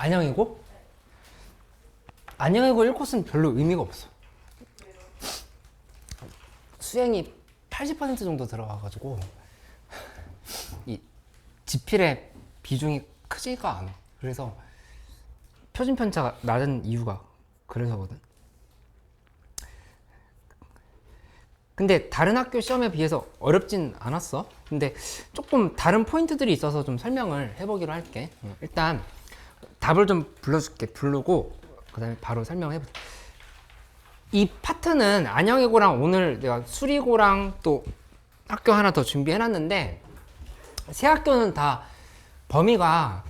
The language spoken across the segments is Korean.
안양이고? 안양이고 1코스는 별로 의미가 없어. 수행이 80% 정도 들어가가지고 이 지필의 비중이 크지가 않아. 그래서 표준 편차가 낮은 이유가 그래서거든. 근데 다른 학교 시험에 비해서 어렵진 않았어. 근데 조금 다른 포인트들이 있어서 좀 설명을 해보기로 할게. 일단 답을 좀 불러줄게. 부르고 그 다음에 바로 설명해보자. 이 파트는 안양예고랑 오늘 내가 수리고랑 또 학교 하나 더 준비해놨는데, 세 학교는 다 범위가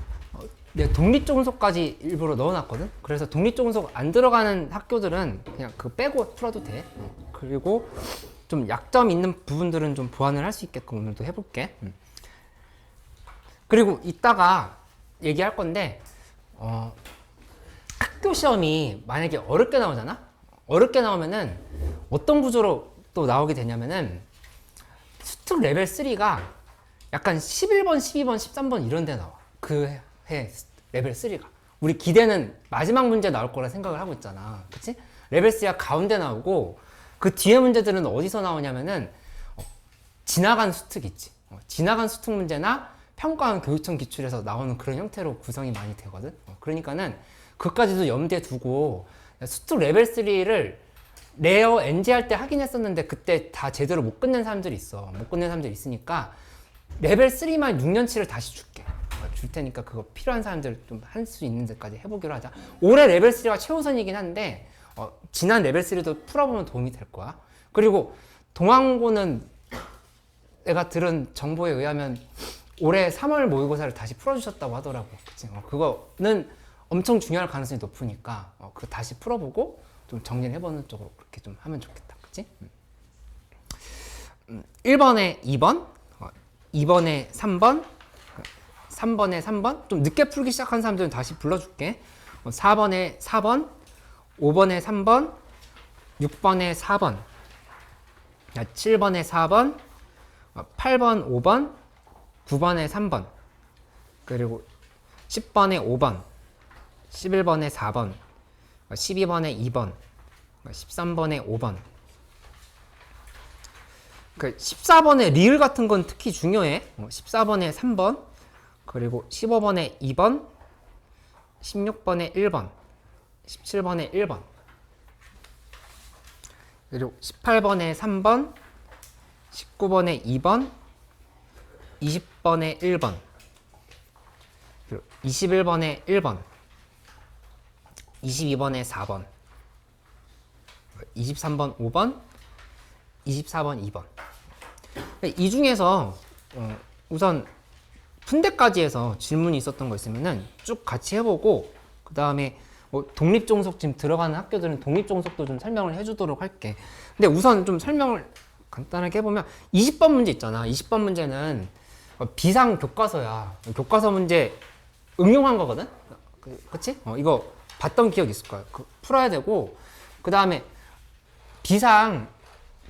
내가 독립종속까지 일부러 넣어놨거든. 그래서 독립종속 안 들어가는 학교들은 그냥 그 빼고 풀어도 돼. 그리고 좀 약점 있는 부분들은 좀 보완을 할 수 있게끔 오늘도 해볼게. 그리고 이따가 얘기할 건데, 학교 시험이 만약에 어렵게 나오잖아? 어렵게 나오면은 어떤 구조로 또 나오게 되냐면은 수특 레벨 3가 약간 11번, 12번, 13번 이런 데 나와. 그 해 레벨 3가. 우리 기대는 마지막 문제 나올 거라 생각을 하고 있잖아. 그치? 레벨 3가 가운데 나오고, 그 뒤에 문제들은 어디서 나오냐면은 지나간 수특 있지. 지나간 수특 문제나 평가원 교육청 기출에서 나오는 그런 형태로 구성이 많이 되거든. 그러니까는 그까지도 염두에 두고, 수특 레벨 3를 레어 NG 할 때 하긴 했었는데 그때 다 제대로 못 끝낸 사람들이 있어. 못 끝낸 사람들이 있으니까 레벨 3만 6년치를 다시 줄게. 줄 테니까 그거 필요한 사람들 좀 할 수 있는 데까지 해보기로 하자. 올해 레벨 3가 최우선이긴 한데 지난 레벨 3도 풀어보면 도움이 될 거야. 그리고 동아고는 내가 들은 정보에 의하면 올해 3월 모의고사를 다시 풀어주셨다고 하더라고. 그치? 그거는 엄청 중요할 가능성이 높으니까 그거 다시 풀어보고 좀 정리를 해보는 쪽으로 그렇게 좀 하면 좋겠다. 그치? 1번에 2번, 2번에 3번, 3번에 3번. 좀 늦게 풀기 시작한 사람들은 다시 불러줄게. 4번에 4번, 5번에 3번, 6번에 4번, 7번에 4번, 8번 5번, 9번에 3번, 그리고 10번에 5번, 11번에 4번, 12번에 2번, 13번에 5번. 그 14번에 리을 같은 건 특히 중요해. 14번에 3번, 그리고 15번에 2번, 16번에 1번, 17번에 1번, 그리고 18번에 3번, 19번에 2번, 20번에 1번, 그리고 21번에 1번, 22번에 4번, 23번 5번, 24번 2번. 이 중에서 우선 푼대까지 해서 질문이 있었던 거 있으면은 쭉 같이 해보고, 그 다음에 뭐 독립종속 지금 들어가는 학교들은 독립종속도 좀 설명을 해주도록 할게. 근데 우선 좀 설명을 간단하게 해보면 20번 문제 있잖아. 20번 문제는 비상 교과서야. 교과서 문제 응용한 거거든. 그치? 이거 봤던 기억 있을 거야. 풀어야 되고, 그 다음에 비상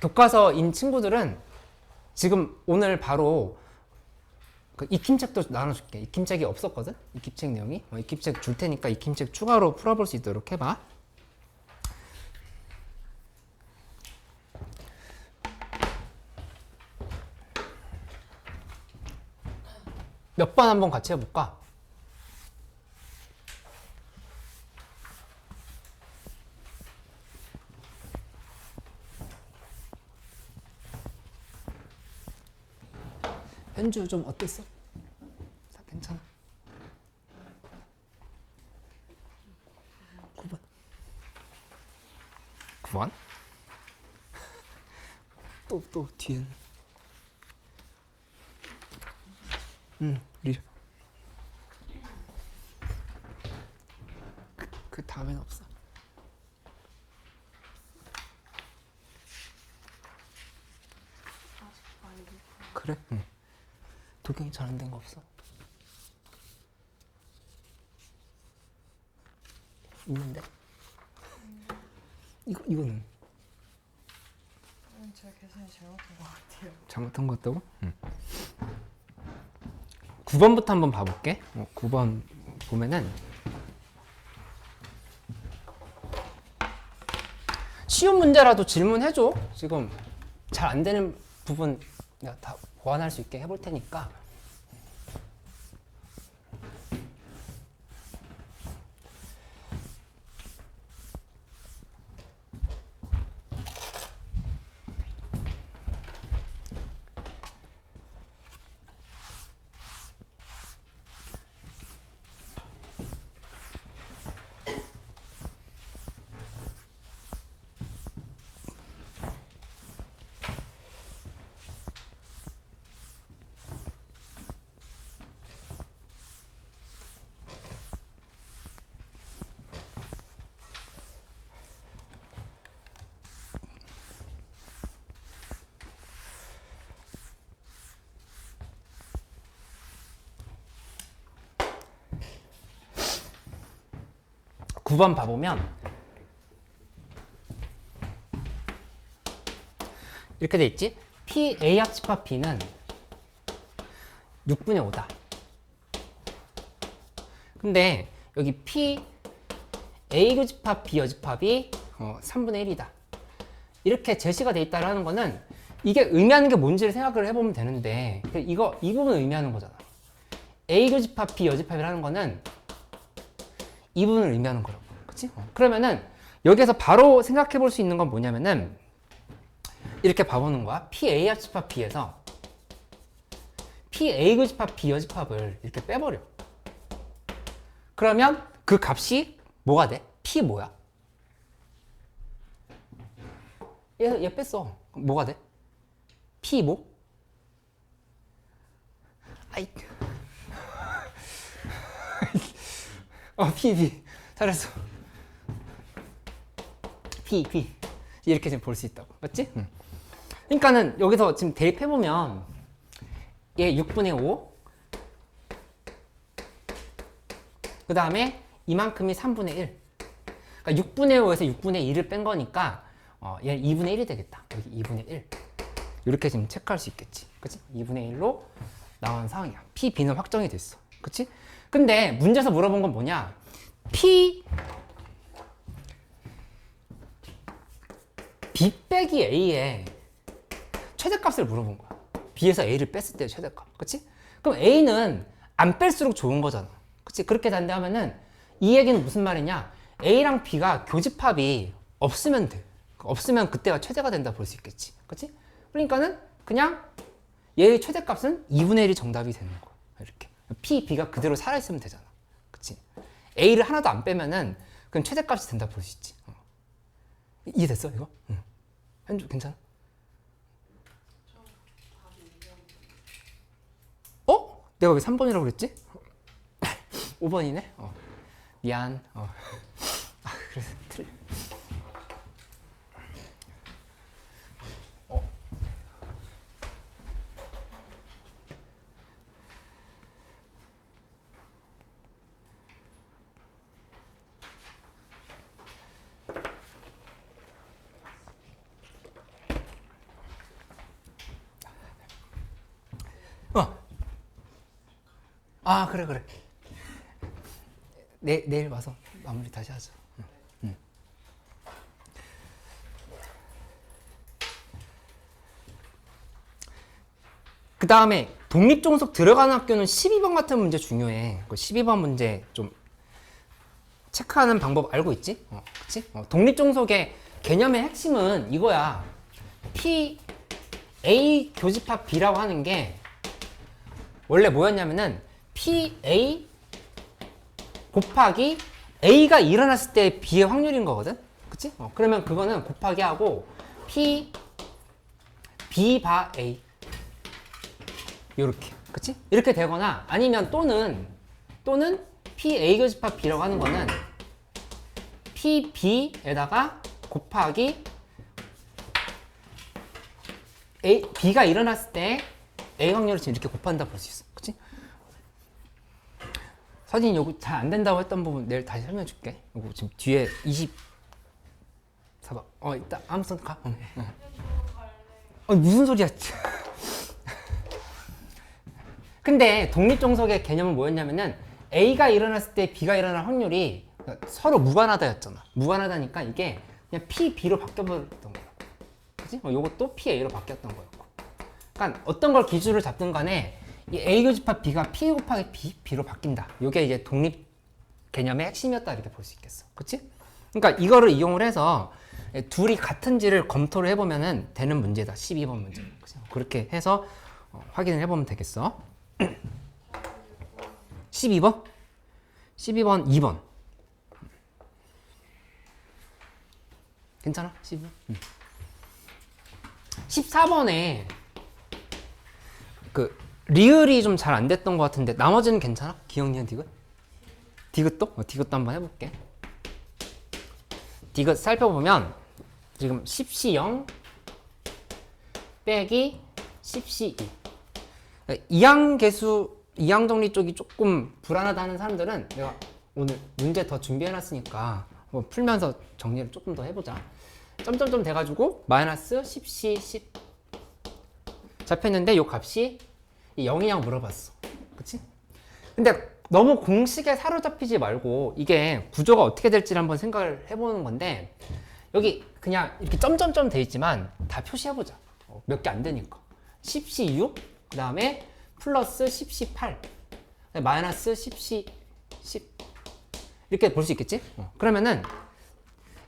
교과서인 친구들은 지금 오늘 바로 그 익힘책도 나눠줄게. 익힘책이 없었거든? 익힘책 내용이. 익힘책 줄 테니까 익힘책 추가로 풀어볼 수 있도록 해봐. 몇 번 한번 같이 해볼까? 현주 좀 어땠어? 괜찮아? 9번. 9번? 또 뒤에는. 리얼. 그 다음엔 없어. 그래? 응. 도경이 잘 안 된 거 없어? 있는데? 이거는? 제가 계산이 잘못한 것 같아요. 잘못한 것 같다고? 응. 9번부터 한번 봐볼게. 9번 보면은 쉬운 문제라도 질문해줘. 지금 잘 안 되는 부분 내가 다 보완할 수 있게 해볼 테니까. 구 번 봐보면 이렇게 돼 있지? P A 합집합 B는 6분의 5다. 근데 여기 P A 교집합 B 여집합이 3분의 1이다. 이렇게 제시가 돼 있다라는 거는 이게 의미하는 게 뭔지를 생각을 해보면 되는데 이 부분을 의미하는 거잖아. A 교집합 B 여집합이라는 거는 이 부분을 의미하는 거라고. 그치? 그러면은 여기에서 바로 생각해 볼 수 있는 건 뭐냐면은 이렇게 봐보는 거야. PA 합집합 B에서 PA 교집합 B 여집합을 이렇게 빼버려. 그러면 그 값이 뭐가 돼? P 뭐야? 얘 뺐어. 그럼 뭐가 돼? P 뭐? 아이. P. 잘했어. P. 이렇게 지금 볼 수 있다고. 맞지? 응. 그러니까는 여기서 지금 대입해보면 얘 6분의 5. 그 다음에 이만큼이 3분의 1. 그러니까 6분의 5에서 6분의 1을 뺀 거니까 얘 2분의 1이 되겠다. 여기 2분의 1. 이렇게 지금 체크할 수 있겠지. 그치? 2분의 1로 나온 상황이야. P, B는 확정이 됐어. 그치? 근데 문제에서 물어본 건 뭐냐? P B 빼기 A의 최대값을 물어본 거야. B에서 A를 뺐을 때의 최대값. 그치? 그럼 A는 안 뺄수록 좋은 거잖아. 그치? 그렇게 된다면은 이 얘기는 무슨 말이냐? A랑 B가 교집합이 없으면 돼. 없으면 그때가 최대가 된다 볼 수 있겠지. 그치? 그러니까는 그냥 얘의 최대값은 2분의 1이 정답이 되는 거야. 이렇게. P, B가 그대로 살아있으면 되잖아. 그치? A를 하나도 안 빼면은 그럼 최대값이 된다 볼 수 있지. 이해됐어, 이거? 응. 현주, 괜찮아? 내가 왜 3번이라고 그랬지? 5번이네? 미안. 그래서 틀려. 그래. 내일 와서 마무리 다시 하자. 응. 그 다음에 독립종속 들어가는 학교는 12번 같은 문제 중요해. 그 12번 문제 좀 체크하는 방법 알고 있지? 그치? 독립종속의 개념의 핵심은 이거야. P, A 교집합 B라고 하는 게 원래 뭐였냐면은 PA 곱하기 A가 일어났을 때 B의 확률인 거거든? 그치? 그러면 그거는 곱하기 하고 B 바 A 요렇게. 그치? 이렇게 되거나 아니면 또는 PA 교집합 B라고 하는 거는 PB에다가 곱하기 B가 일어났을 때 A 확률을 지금 이렇게 곱한다 볼 수 있어. 그치? 서진이 요거 잘 안 된다고 했던 부분 내일 다시 설명해 줄게. 요거 지금 뒤에 24번. 이따 아무튼 가. 무슨 소리야. 근데 독립종속의 개념은 뭐였냐면은 A가 일어났을 때 B가 일어날 확률이 서로 무관하다였잖아. 무관하다니까 이게 그냥 PB로 바뀌어버렸던 거야. 그치? 요것도 PA로 바뀌었던 거였고. 그러니까 어떤 걸 기준으로 잡든 간에 이 A 교집합 B가 P 곱하기 B로 바뀐다. 이게 이제 독립 개념의 핵심이었다 이렇게 볼 수 있겠어. 그치? 그러니까 이거를 이용을 해서 둘이 같은지를 검토를 해보면 되는 문제다. 12번 문제. 그치? 그렇게 해서 확인을 해보면 되겠어. 12번? 12번 2번. 괜찮아? 12번? 14번에 그 리을이 좀 잘 안 됐던 것 같은데 나머지는 괜찮아? 기억, 니은, 디귿? 디귿도? 디귿도 한번 해볼게. 디귿 살펴보면 지금 10시 0 빼기 10시 2 이항계수, 이항정리 쪽이 조금 불안하다 하는 사람들은 내가 오늘 문제 더 준비해놨으니까 뭐 풀면서 정리를 조금 더 해보자. 점점점 돼가지고 마이너스 10시 10 잡혔는데 요 값이 0이냐고 물어봤어. 그치? 근데 너무 공식에 사로잡히지 말고 이게 구조가 어떻게 될지를 한번 생각을 해보는 건데 여기 그냥 이렇게 점점점 돼 있지만 다 표시해보자. 몇 개 안 되니까. 10시 6, 그 다음에 플러스 10시 8, 마이너스 10시 10 이렇게 볼 수 있겠지? 그러면은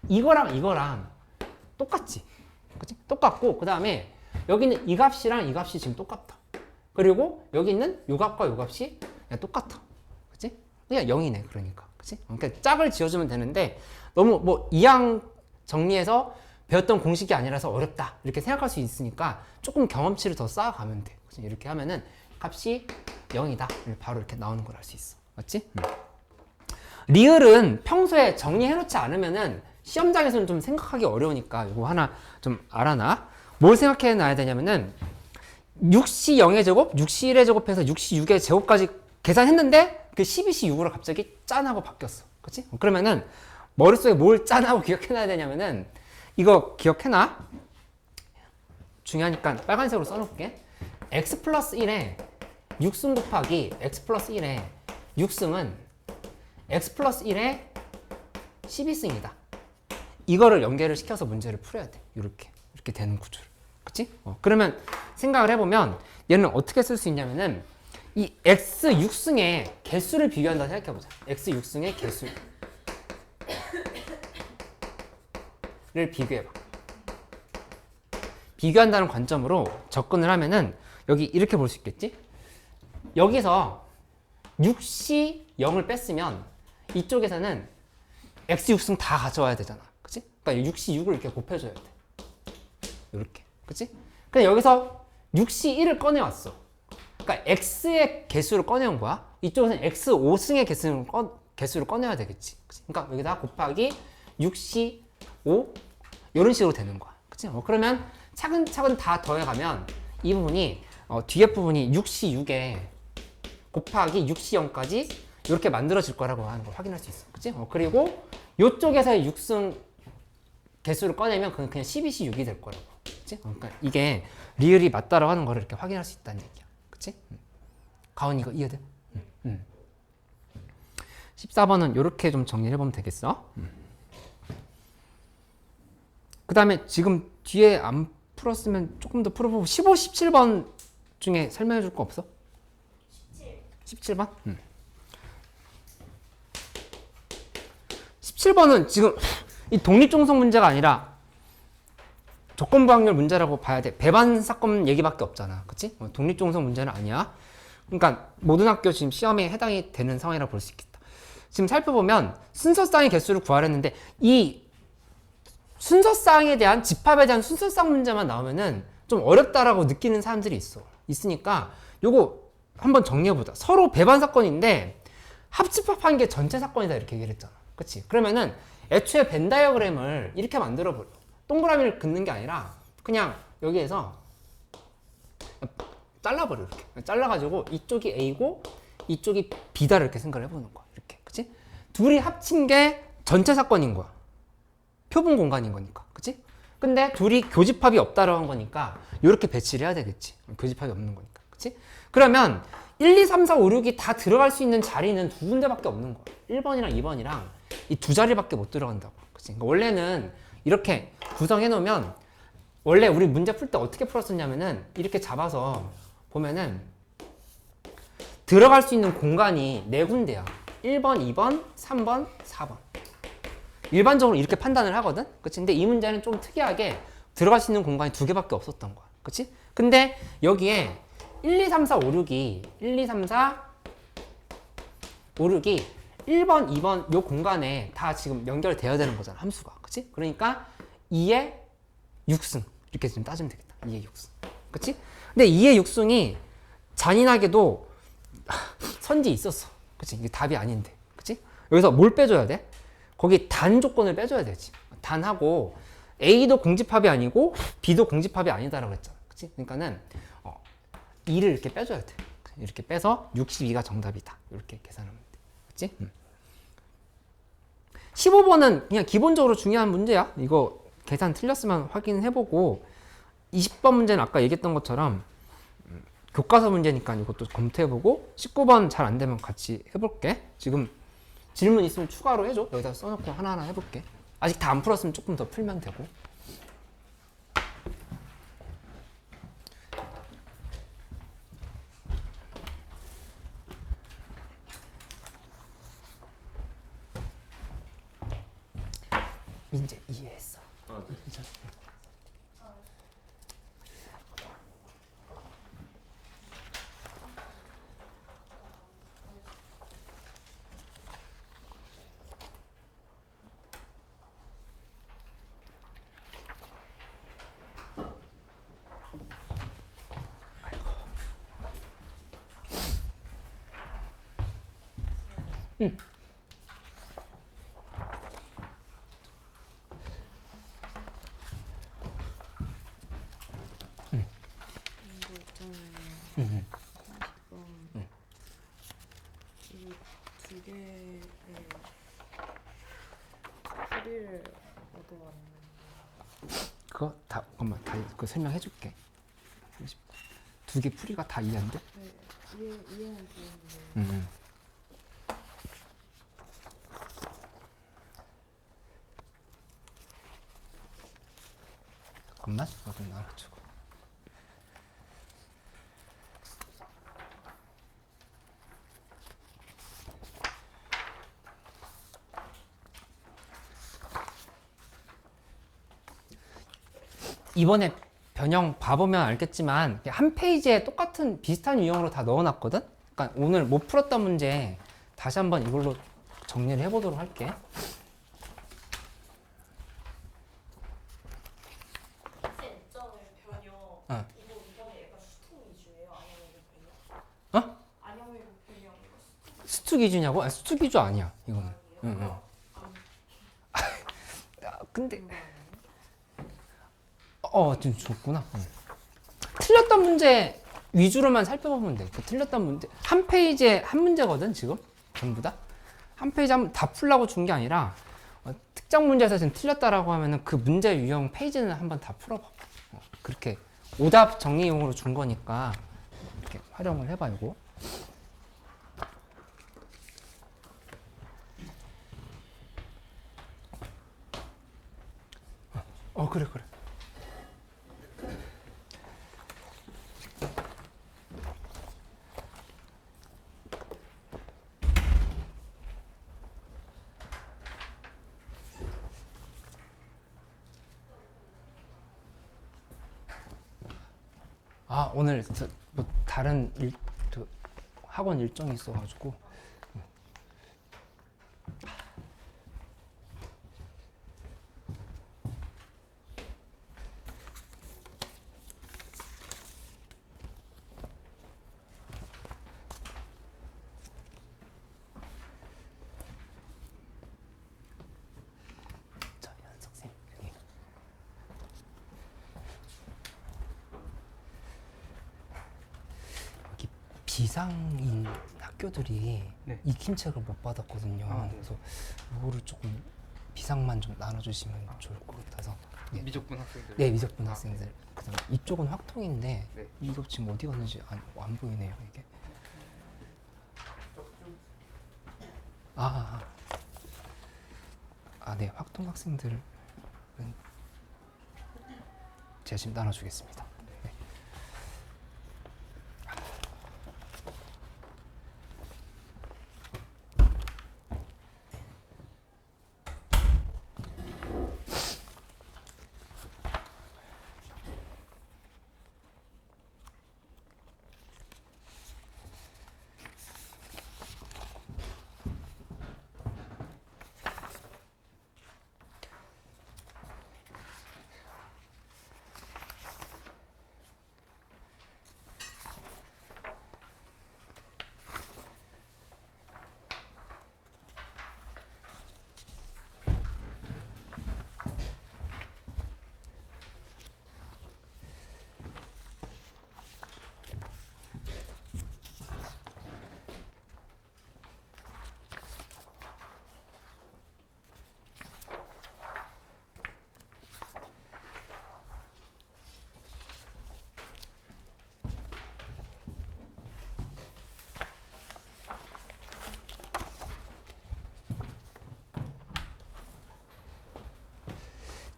이거랑 똑같지. 그치? 똑같고 그 다음에 여기는 이 값이랑 이 값이 지금 똑같다. 그리고 여기 있는 요 값과 요 값이 그냥 똑같아. 그치? 그냥 0이네. 그러니까. 그치? 그러니까 짝을 지어주면 되는데 너무 뭐 이항 정리해서 배웠던 공식이 아니라서 어렵다. 이렇게 생각할 수 있으니까 조금 경험치를 더 쌓아가면 돼. 그치? 이렇게 하면은 값이 0이다. 바로 이렇게 나오는 걸 알 수 있어. 맞지? 리을은 평소에 정리해놓지 않으면은 시험장에서는 좀 생각하기 어려우니까 이거 하나 좀 알아놔. 뭘 생각해놔야 되냐면은 6시 0의 제곱, 6시 1의 제곱해서 6시 6의 제곱까지 계산했는데 그 12시 6으로 갑자기 짠하고 바뀌었어. 그치? 그러면은 머릿속에 뭘 짠하고 기억해놔야 되냐면은 이거 기억해놔. 중요하니까 빨간색으로 써놓을게. x 플러스 1에 6승 곱하기 x 플러스 1에 6승은 x 플러스 1에 12승이다. 이거를 연계를 시켜서 문제를 풀어야 돼. 이렇게 되는 구조를. 그치? 그러면 생각을 해보면 얘는 어떻게 쓸 수 있냐면은 이 x 6승의 개수를 비교한다 생각해보자. x 6승의 개수를 비교해봐. 비교한다는 관점으로 접근을 하면은 여기 이렇게 볼 수 있겠지? 여기서 6시 0을 뺐으면 이쪽에서는 x 6승 다 가져와야 되잖아. 그치? 그러니까 6시 6을 이렇게 곱해줘야 돼. 이렇게. 그치? 근데 여기서 6시 1을 꺼내왔어. 그러니까 x의 개수를 꺼내온 거야. 이쪽에서는 x 5승의 개수를 꺼내야 되겠지. 그치? 그러니까 여기다 곱하기 6시 5 이런 식으로 되는 거야. 그치? 그러면 차근차근 다 더해가면 이 부분이 뒤에 부분이 6시 6에 곱하기 6시 0까지 이렇게 만들어질 거라고 하는 걸 확인할 수 있어. 그치? 그리고 이쪽에서의 6승 개수를 꺼내면 그건 그냥 12시 6이 될 거라고. 그치? 그러니까 이게 리을이 맞다라고 하는 거를 이렇게 확인할 수 있다는 얘기야. 그치? 가온 이거 이해돼? 14번은 이렇게 좀 정리를 해보면 되겠어. 그 다음에 지금 뒤에 안 풀었으면 조금 더 풀어보고 15, 17번 중에 설명해 줄 거 없어? 17번? 17번은 지금 이 독립종속 문제가 아니라 조건부 확률 문제라고 봐야 돼. 배반 사건 얘기밖에 없잖아. 그치? 독립종속 문제는 아니야. 그러니까 모든 학교 지금 시험에 해당이 되는 상황이라고 볼 수 있겠다. 지금 살펴보면 순서쌍의 개수를 구하랬는데 이 순서쌍에 대한 집합에 대한 순서쌍 문제만 나오면은 좀 어렵다라고 느끼는 사람들이 있으니까 요거 한번 정리해보자. 서로 배반 사건인데 합집합한 게 전체 사건이다 이렇게 얘기를 했잖아. 그치? 그러면은 애초에 벤 다이어그램을 이렇게 만들어버려. 동그라미를 긋는 게 아니라 그냥 여기에서 잘라버려. 이렇게 잘라가지고 이쪽이 A고 이쪽이 B다 이렇게 생각을 해보는 거야. 이렇게. 그치? 둘이 합친 게 전체 사건인 거야. 표분 공간인 거니까. 그치? 근데 둘이 교집합이 없다라고 한 거니까 이렇게 배치를 해야 되겠지. 교집합이 없는 거니까. 그치? 그러면 1, 2, 3, 4, 5, 6이 다 들어갈 수 있는 자리는 두 군데밖에 없는 거야. 1번이랑 2번이랑 이 두 자리밖에 못 들어간다고. 그치? 그러니까 원래는 이렇게 구성해 놓으면 원래 우리 문제 풀 때 어떻게 풀었었냐면은 이렇게 잡아서 보면은 들어갈 수 있는 공간이 네 군데야. 1번, 2번, 3번, 4번. 일반적으로 이렇게 판단을 하거든? 그치? 근데 이 문제는 좀 특이하게 들어갈 수 있는 공간이 두 개밖에 없었던 거야. 그치? 근데 여기에 1, 2, 3, 4, 5, 6이 1, 2, 3, 4, 5, 6이 1번, 2번 요 공간에 다 지금 연결되어야 되는 거잖아. 함수가. 그치? 그러니까 2의 6승. 이렇게 좀 따지면 되겠다. 2의 6승. 그치? 근데 2의 6승이 잔인하게도 선지 있었어. 그치? 이게 답이 아닌데. 그치? 여기서 뭘 빼줘야 돼? 거기 단 조건을 빼줘야 되지. 단하고 A도 공집합이 아니고 B도 공집합이 아니다라고 했잖아. 그치? 그러니까는 2를 이렇게 빼줘야 돼. 이렇게 빼서 62가 정답이다. 이렇게 계산하면 돼. 그치? 15번은 그냥 기본적으로 중요한 문제야. 이거 계산 틀렸으면 확인해보고 20번 문제는 아까 얘기했던 것처럼 교과서 문제니까 이것도 검토해보고 19번 잘 안 되면 같이 해볼게. 지금 질문 있으면 추가로 해줘. 여기다 써놓고 하나하나 해볼게. 아직 다 안 풀었으면 조금 더 풀면 되고. 민재 이해했어. 괜찮아. 이거 있잖아요. 응. 지금 이두 개의 풀이를 얻어왔는데 그거 다 잠깐만 다 그거 설명해줄게. 두 개 풀이가 다 이해한대? 네, 이해는 되는데 응. 잠깐만 이거 좀 나눠주고. 이번에 변형 봐보면 알겠지만 한 페이지에 똑같은 비슷한 유형으로 다 넣어놨거든? 그러니까 오늘 못 풀었던 문제 다시 한번 이걸로 정리를 해보도록 할게. 있잖아요 변형. 어. 이거 이번에 약간 수통 위주예요? 아니면 이거 어? 변형? 아니면 이거 변형 이거 수통 수투 기준이냐고? 아니, 수투 기준 아니야 이거는. 응. 아, 근데 좀 좋구나. 틀렸던 문제 위주로만 살펴보면 돼. 그 틀렸던 문제 한 페이지에 한 문제거든 지금 전부 다. 한 페이지 다 풀라고 준 게 아니라 특정 문제에서 지금 틀렸다라고 하면은 그 문제 유형 페이지는 한번 다 풀어봐. 그렇게 오답 정리용으로 준 거니까 이렇게 활용을 해봐 이거. 그래. 오늘 뭐 다른 학원 일정이 있어가지고. 자, 연석쌤 여기. 여기 비상인 학교들이 네. 익힘책을 못 받았거든요. 네. 그래서 이거를 조금 비상만 좀 나눠주시면 좋을 것 같아서. 네. 미적분 학생들. 네, 미적분 학생들. 그다음 이쪽은 확통인데 네. 이거 지금 어디 갔는지 안 보이네요 이게. 네, 확통 학생들은 제가 지금 나눠주겠습니다. 네.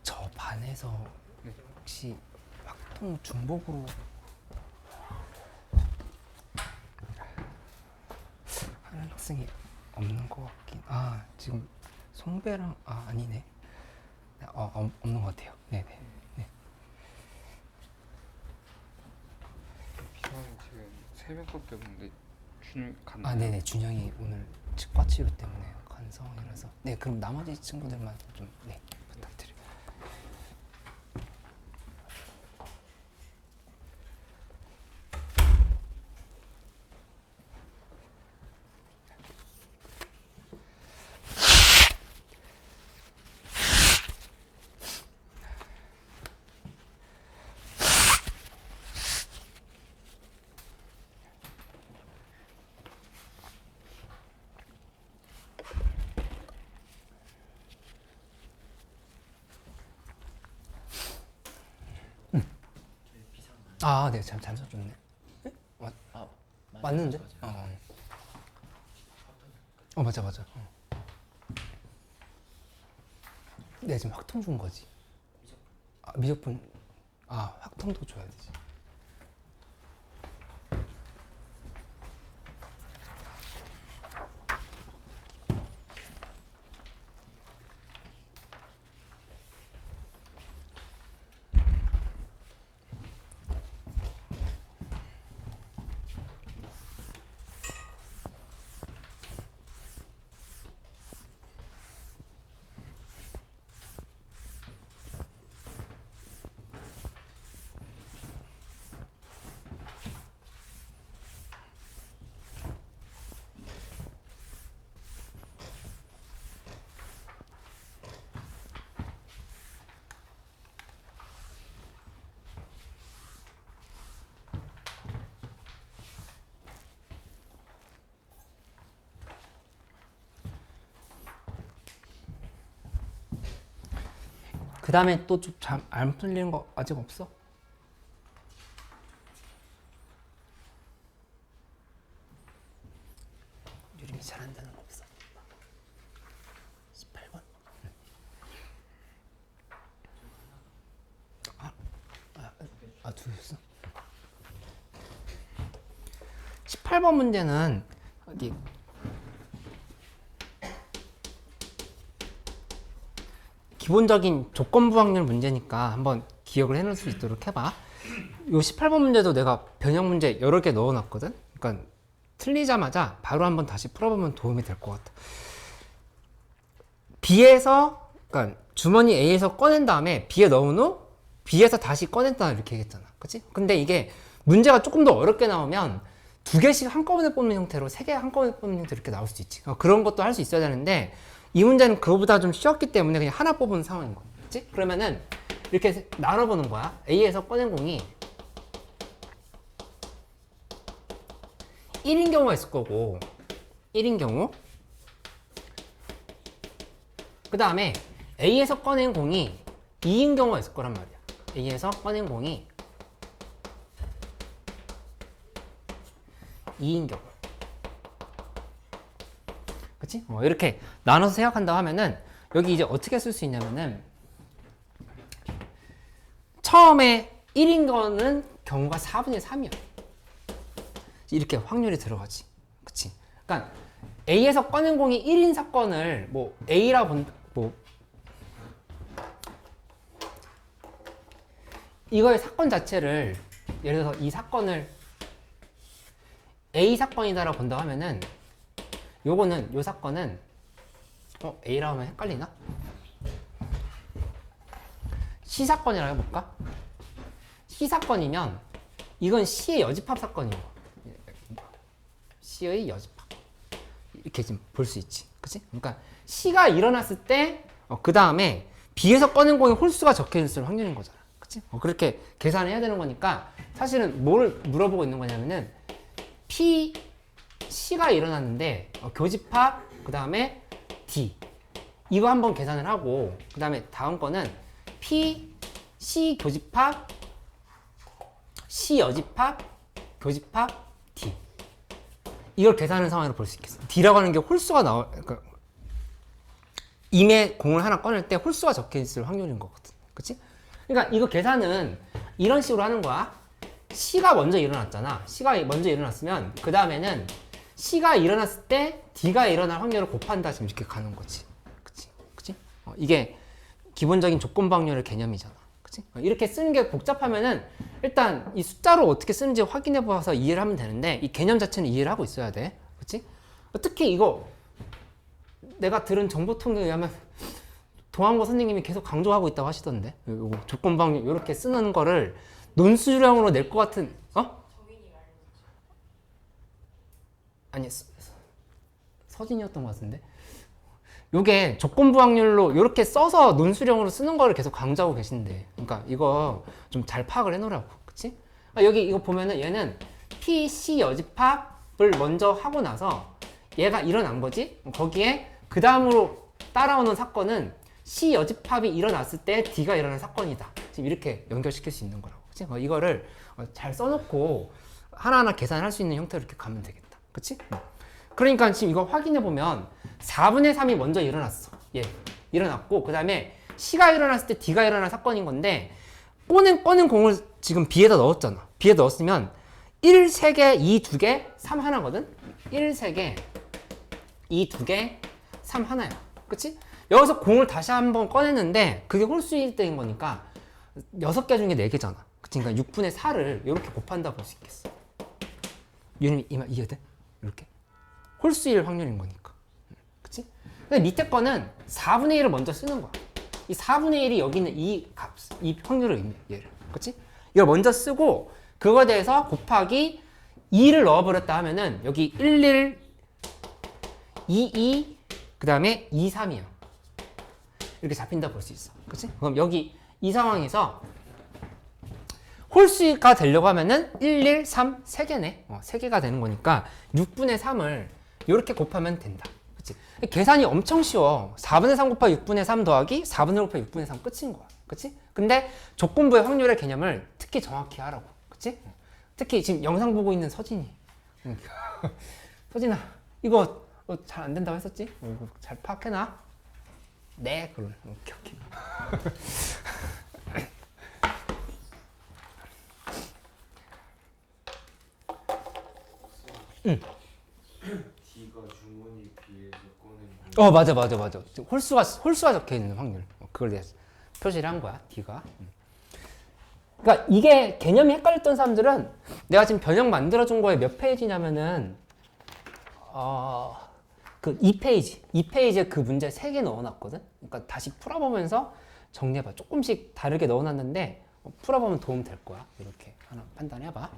저 반에서 혹시 확통 중복으로 하는 학생이 없는 것 같긴. 아 지금 송배랑 아니네. 없는 것 같아요. 네네. 네. 비상이 지금 3명밖에 없는데 준이 갔나요? 아 네네. 준영이 오늘 치과 치료 때문에 간 상황이라서. 네 그럼 나머지 친구들만 좀 네 부탁드려요. 아, 네, 잘 써줬네. 네? 맞는데? 맞아. 네, 지금 확통 준 거지. 미적분. 확통도 줘야 되지. 그 다음에 또 좀 잘 안 풀리는 거 아직 없어? 유림이 잘한다는 거 없어? 18번? 두였어? 18번 문제는 어디 기본적인 조건부 확률 문제니까 한번 기억을 해놓을 수 있도록 해봐. 요 18번 문제도 내가 변형 문제 여러 개 넣어놨거든. 그러니까 틀리자마자 바로 한번 다시 풀어보면 도움이 될 것 같아. B에서 그러니까 주머니 A에서 꺼낸 다음에 B에 넣은 후 B에서 다시 꺼냈다 이렇게 얘기했잖아. 그치? 근데 이게 문제가 조금 더 어렵게 나오면 2개씩 한꺼번에 뽑는 형태로 3개 한꺼번에 뽑는 형태로 이렇게 나올 수 있지. 그런 것도 할 수 있어야 되는데 이 문제는 그거보다 좀 쉬웠기 때문에 그냥 하나 뽑은 상황인 거야. 그치? 그러면은 이렇게 나눠보는 거야. A에서 꺼낸 공이 1인 경우가 있을 거고 1인 경우 그 다음에 A에서 꺼낸 공이 2인 경우가 있을 거란 말이야. A에서 꺼낸 공이 2인 경우. 그치? 이렇게 나눠서 생각한다고 하면은 여기 이제 어떻게 쓸 수 있냐면은 처음에 1인 거는 경우가 4분의 3이야. 이렇게 확률이 들어가지. 그치? 그러니까 A에서 꺼낸 공이 1인 사건을 뭐 A라 뭐 이거의 사건 자체를 예를 들어서 이 사건을 A 사건이다라고 본다고 하면은 요거는 요 사건은 A라고 하면 헷갈리나? C 사건이라고 해볼까? C 사건이면 이건 C의 여집합 사건이고 C의 여집합 이렇게 지금 볼 수 있지, 그치? 그러니까 C가 일어났을 때 그 다음에 B에서 꺼낸 공의 홀수가 적혀 있을 확률인 거잖아, 그치? 그렇게 계산을 해야 되는 거니까 사실은 뭘 물어보고 있는 거냐면은 P, C가 일어났는데 교집합 그 다음에 D 이거 한번 계산을 하고 그 다음에 다음 거는 P, C 교집합 C 여집합 교집합 D 이걸 계산하는 상황으로 볼 수 있겠어. D라고 하는 게 홀수가 그러니까 임의 공을 하나 꺼낼 때 홀수가 적혀 있을 확률인 거거든, 그치? 그러니까 이거 계산은 이런 식으로 하는 거야. C가 먼저 일어났잖아. C가 먼저 일어났으면 그 다음에는 C가 일어났을 때 D가 일어날 확률을 곱한다, 지금 이렇게 가는 거지, 그치? 이게 기본적인 조건부 확률의 개념이잖아, 그치? 이렇게 쓰는 게 복잡하면은 일단 이 숫자로 어떻게 쓰는지 확인해 봐서 이해를 하면 되는데 이 개념 자체는 이해를 하고 있어야 돼, 그치? 특히 이거 내가 들은 정보통계에 의하면 동환고 선생님이 계속 강조하고 있다고 하시던데, 요거 조건부 확률 이렇게 쓰는 거를 논술형으로 낼 것 같은, 아니 서진이었던 것 같은데, 요게 조건부 확률로 이렇게 써서 논술형으로 쓰는 거를 계속 강조하고 계신데, 그러니까 이거 좀 잘 파악을 해놓으라고, 그치? 여기 이거 보면은 얘는 P, C 여집합을 먼저 하고 나서 얘가 일어난 거지? 거기에 그 다음으로 따라오는 사건은 C 여집합이 일어났을 때 D가 일어난 사건이다. 지금 이렇게 연결시킬 수 있는 거라고, 그치? 이거를 잘 써놓고 하나하나 계산할 수 있는 형태로 이렇게 가면 되겠다, 그치? 그러니까 지금 이거 확인해 보면 4분의 3이 먼저 일어났어. 예, 일어났고 그 다음에 C가 일어났을 때 D가 일어난 사건인 건데 꺼낸 공을 지금 B에다 넣었잖아. B에다 넣었으면 1, 3개, 2, 2개, 3 하나거든? 1, 3개, 2, 2개, 3 하나야. 그치? 여기서 공을 다시 한번 꺼냈는데 그게 홀수일 때인 거니까 6개 중에 4개잖아. 그치? 그러니까 6분의 4를 이렇게 곱한다 볼 수 있겠어. 유님이 이해돼? 이렇게. 홀수일 확률인 거니까. 그치? 근데 밑에 거는 4분의 1을 먼저 쓰는 거야. 이 4분의 1이 여기 있는 이 값, 이 확률을 의미해, 얘를. 그치? 이걸 먼저 쓰고, 그거에 대해서 곱하기 2를 넣어버렸다 하면은, 여기 1, 1, 2, 2, 그 다음에 2, 3이야. 이렇게 잡힌다 볼 수 있어. 그치? 그럼 여기 이 상황에서 홀수가 되려고 하면은 1, 1, 3, 3개네. 3개가 되는 거니까 6분의 3을 이렇게 곱하면 된다. 그치? 계산이 엄청 쉬워. 4분의 3 곱하기 6분의 3 더하기 4분의 1 곱하기 6분의 3 끝인 거야. 그치? 근데 조건부의 확률의 개념을 특히 정확히 하라고. 그치? 특히 지금 영상 보고 있는 서진이. 서진아, 이거 잘 안 된다고 했었지? 이거 잘 파악해놔. 네, 그럼. 오케이. 응. D가 주머니 B에서 꺼낸 맞아. 홀수가 적혀 있는 확률. 그걸 내가 표시를 한 거야, D가. 그러니까 이게 개념이 헷갈렸던 사람들은 내가 지금 변형 만들어준 거에 몇 페이지냐면은 그 2페이지에 그 문제 3개 넣어놨거든. 그러니까 다시 풀어보면서 정리해봐. 조금씩 다르게 넣어놨는데 풀어보면 도움 될 거야. 이렇게 하나 판단해봐.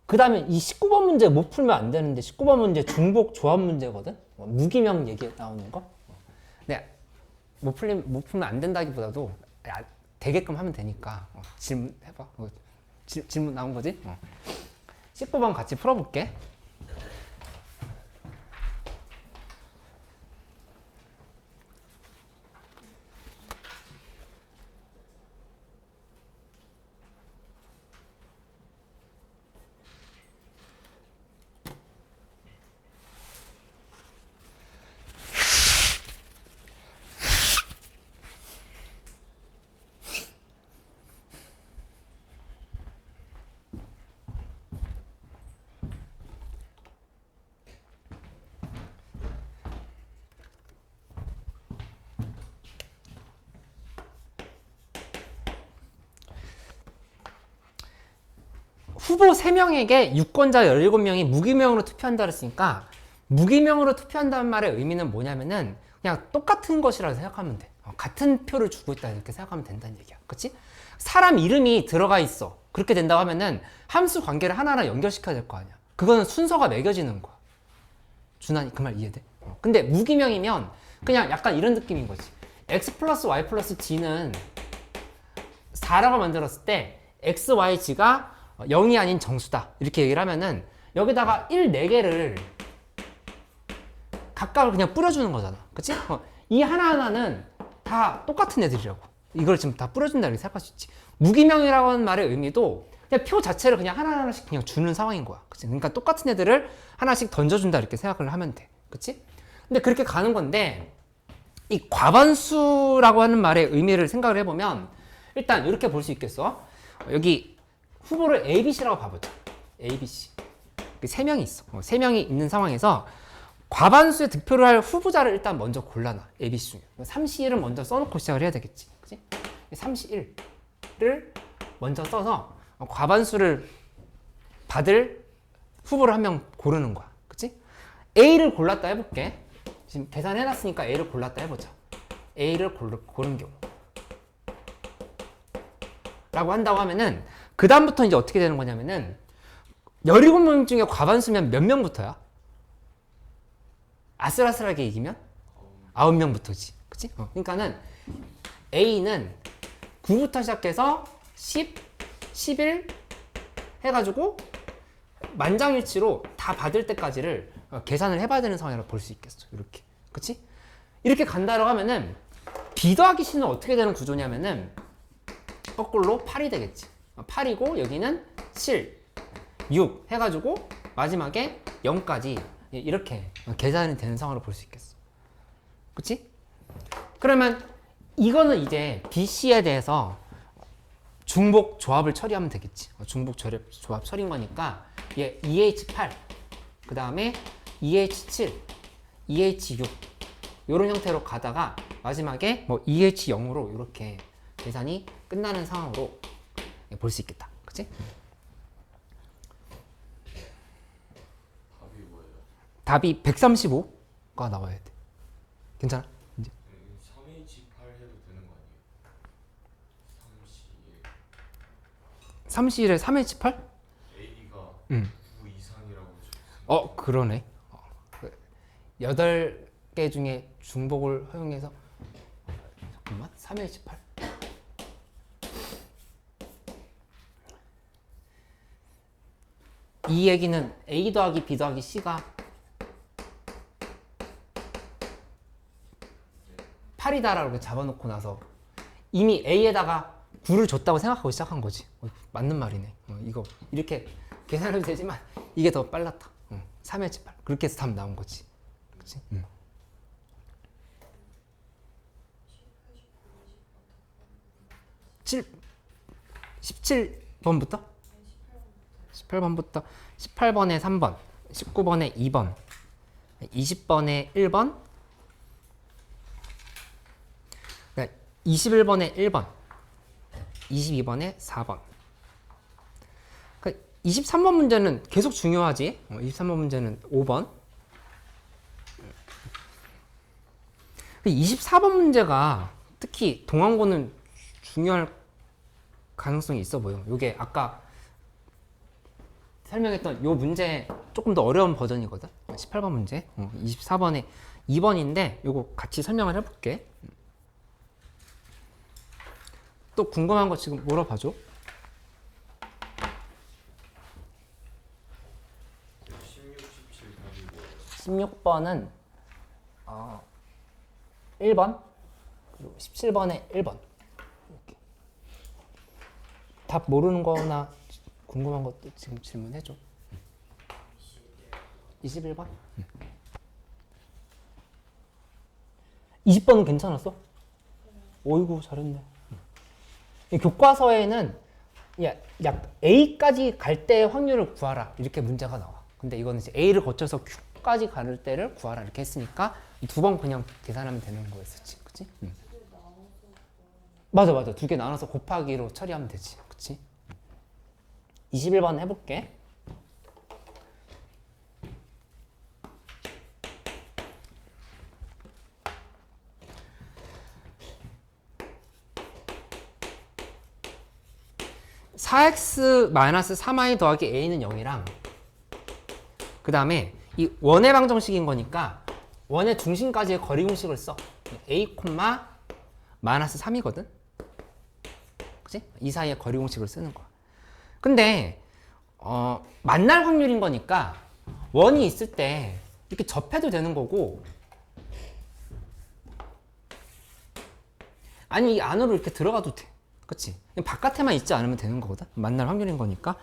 그 다음에 이 19번 문제 못 풀면 안 되는데 19번 문제 중복 조합 문제거든? 무기명 얘기 나오는 거? 근데 못 풀면 안 된다기보다도 되게끔 하면 되니까 질문해봐. 질문 나온 거지? 19번 같이 풀어볼게. 후보 3명에게 유권자 17명이 무기명으로 투표한다 그랬으니까 무기명으로 투표한다는 말의 의미는 뭐냐면은 그냥 똑같은 것이라고 생각하면 돼. 같은 표를 주고 있다 이렇게 생각하면 된다는 얘기야. 그치? 사람 이름이 들어가 있어. 그렇게 된다고 하면은 함수 관계를 하나하나 연결시켜야 될 거 아니야. 그거는 순서가 매겨지는 거야. 준환이 그 말 이해돼? 근데 무기명이면 그냥 약간 이런 느낌인 거지. x 플러스 y 플러스 g는 4라고 만들었을 때 x, y, g가 0이 아닌 정수다 이렇게 얘기를 하면은 여기다가 1, 4개를 각각을 그냥 뿌려주는 거잖아. 그치? 이 하나하나는 다 똑같은 애들이라고. 이걸 지금 다 뿌려준다 이렇게 생각할 수 있지. 무기명이라고 하는 말의 의미도 그냥 표 자체를 그냥 하나하나씩 그냥 주는 상황인 거야. 그치? 그러니까 똑같은 애들을 하나씩 던져준다 이렇게 생각을 하면 돼. 그치? 근데 그렇게 가는 건데 이 과반수라고 하는 말의 의미를 생각을 해보면 일단 이렇게 볼 수 있겠어. 여기 후보를 A, B, C라고 봐보자. A, B, C. 3명이 있어. 3명이 있는 상황에서 과반수의 득표를 할 후보자를 일단 먼저 골라놔. A, B, C 중에. 31을 먼저 써놓고 시작을 해야 되겠지. 그치? 31을 먼저 써서 과반수를 받을 후보를 한 명 고르는 거야. 그치? A를 골랐다 해볼게. 지금 계산해놨으니까 A를 골랐다 해보자. A를 고른 경우. 라고 한다고 하면은 그 다음부터 이제 어떻게 되는 거냐면은 17명 중에 과반수면 몇 명부터야? 아슬아슬하게 이기면 9명부터지. 그치? 그러니까는 A는 9부터 시작해서 10, 11 해가지고 만장일치로 다 받을 때까지를 계산을 해봐야 되는 상황이라고 볼 수 있겠어. 이렇게. 그치? 이렇게 간다라고 하면은 B 더하기 C는 어떻게 되는 구조냐면은 거꾸로 8이 되겠지. 8이고 여기는 7, 6 해가지고 마지막에 0까지 이렇게 계산이 되는 상황으로 볼 수 있겠어. 그치? 그러면 이거는 이제 BC에 대해서 중복 조합을 처리하면 되겠지. 중복 조합 처리인 거니까 얘 EH8 그 다음에 EH7 EH6 이런 형태로 가다가 마지막에 뭐 EH0으로 이렇게 계산이 끝나는 상황으로 볼 수 있겠다. 그치? 답이 뭐예요? 답이 135가 나와야 돼. 괜찮아? 이제 3H8 해도 되는 거 아니에요? 31에 3H8? A가 응. 9 이상이라고 적혔어요. 그러네. 8개 중에 중복을 허용해서 잠깐만 3H8 이 얘기는 A 더하기 B 더하기 C가 8이다라고 잡아놓고 나서 이미 A에다가 9를 줬다고 생각하고 시작한 거지. 맞는 말이네. 이거 이렇게 계산해도 되지만 이게 더 빨랐다. 3H8 그렇게 해서 답 나온 거지. 그치? 17번부터? 18번부터 18번에 3번, 19번에 2번, 20번에 1번, 21번에 1번, 22번에 4번. 23번 문제는 계속 중요하지. 23번 문제는 5번. 24번 문제가 특히 동항고는 중요할 가능성이 있어 보여. 이게 아까 설명했던 요 문제 조금 더 어려운 버전이거든. 18번 문제. 24번에 2번인데 요거 같이 설명을 해볼게. 또 궁금한 거 지금 물어봐줘. 16, 17 답이 뭐예요? 16번은 1번 그리고 17번에 1번. 이렇게. 답 모르는 거나 궁금한 것도 지금 질문해줘. 21번? 20번은 괜찮았어? 어이구 잘했네. 이 교과서에는 약 A까지 갈 때의 확률을 구하라 이렇게 문제가 나와. 근데 이거는 이제 A를 거쳐서 Q까지 갈 때를 구하라 이렇게 했으니까 두 번 그냥 계산하면 되는 거였었지. 그치? 맞아. 두 개 나눠서 곱하기로 처리하면 되지. 그치? 21번 해볼게. (4x-3y) 더하기 a는 0이랑 그 다음에 이 원의 방정식인 거니까 원의 중심까지의 거리 공식을 써. a, (-3이거든) 그치? 이 사이에 거리 공식을 쓰는 거야. 근데 만날 확률인 거니까 원이 있을 때 이렇게 접해도 되는 거고, 아니 이 안으로 이렇게 들어가도 돼. 그치? 바깥에만 있지 않으면 되는 거거든. 만날 확률인 거니까.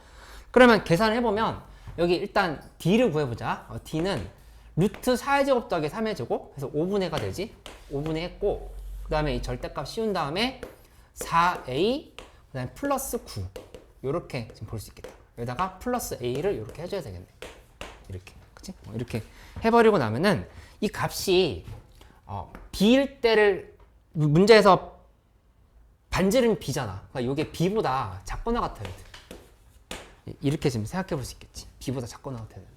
그러면 계산을 해보면 여기 일단 d를 구해보자. d는 루트 4의 제곱 더하기 3의 제곱, 그래서 5분의 가 되지. 5분의 했고, 그 다음에 이 절대값 씌운 다음에 4a, 그 다음에 플러스 9 요렇게 지금 볼 수 있겠다. 여기다가 플러스 a를 이렇게 해줘야 되겠네. 이렇게, 그치? 이렇게 해버리고 나면은 이 값이 b일 때를 문제에서 반지름이 b잖아. 그러니까 이게 b보다 작거나 같아야 돼. 이렇게 지금 생각해 볼 수 있겠지. b보다 작거나 같아야 된다.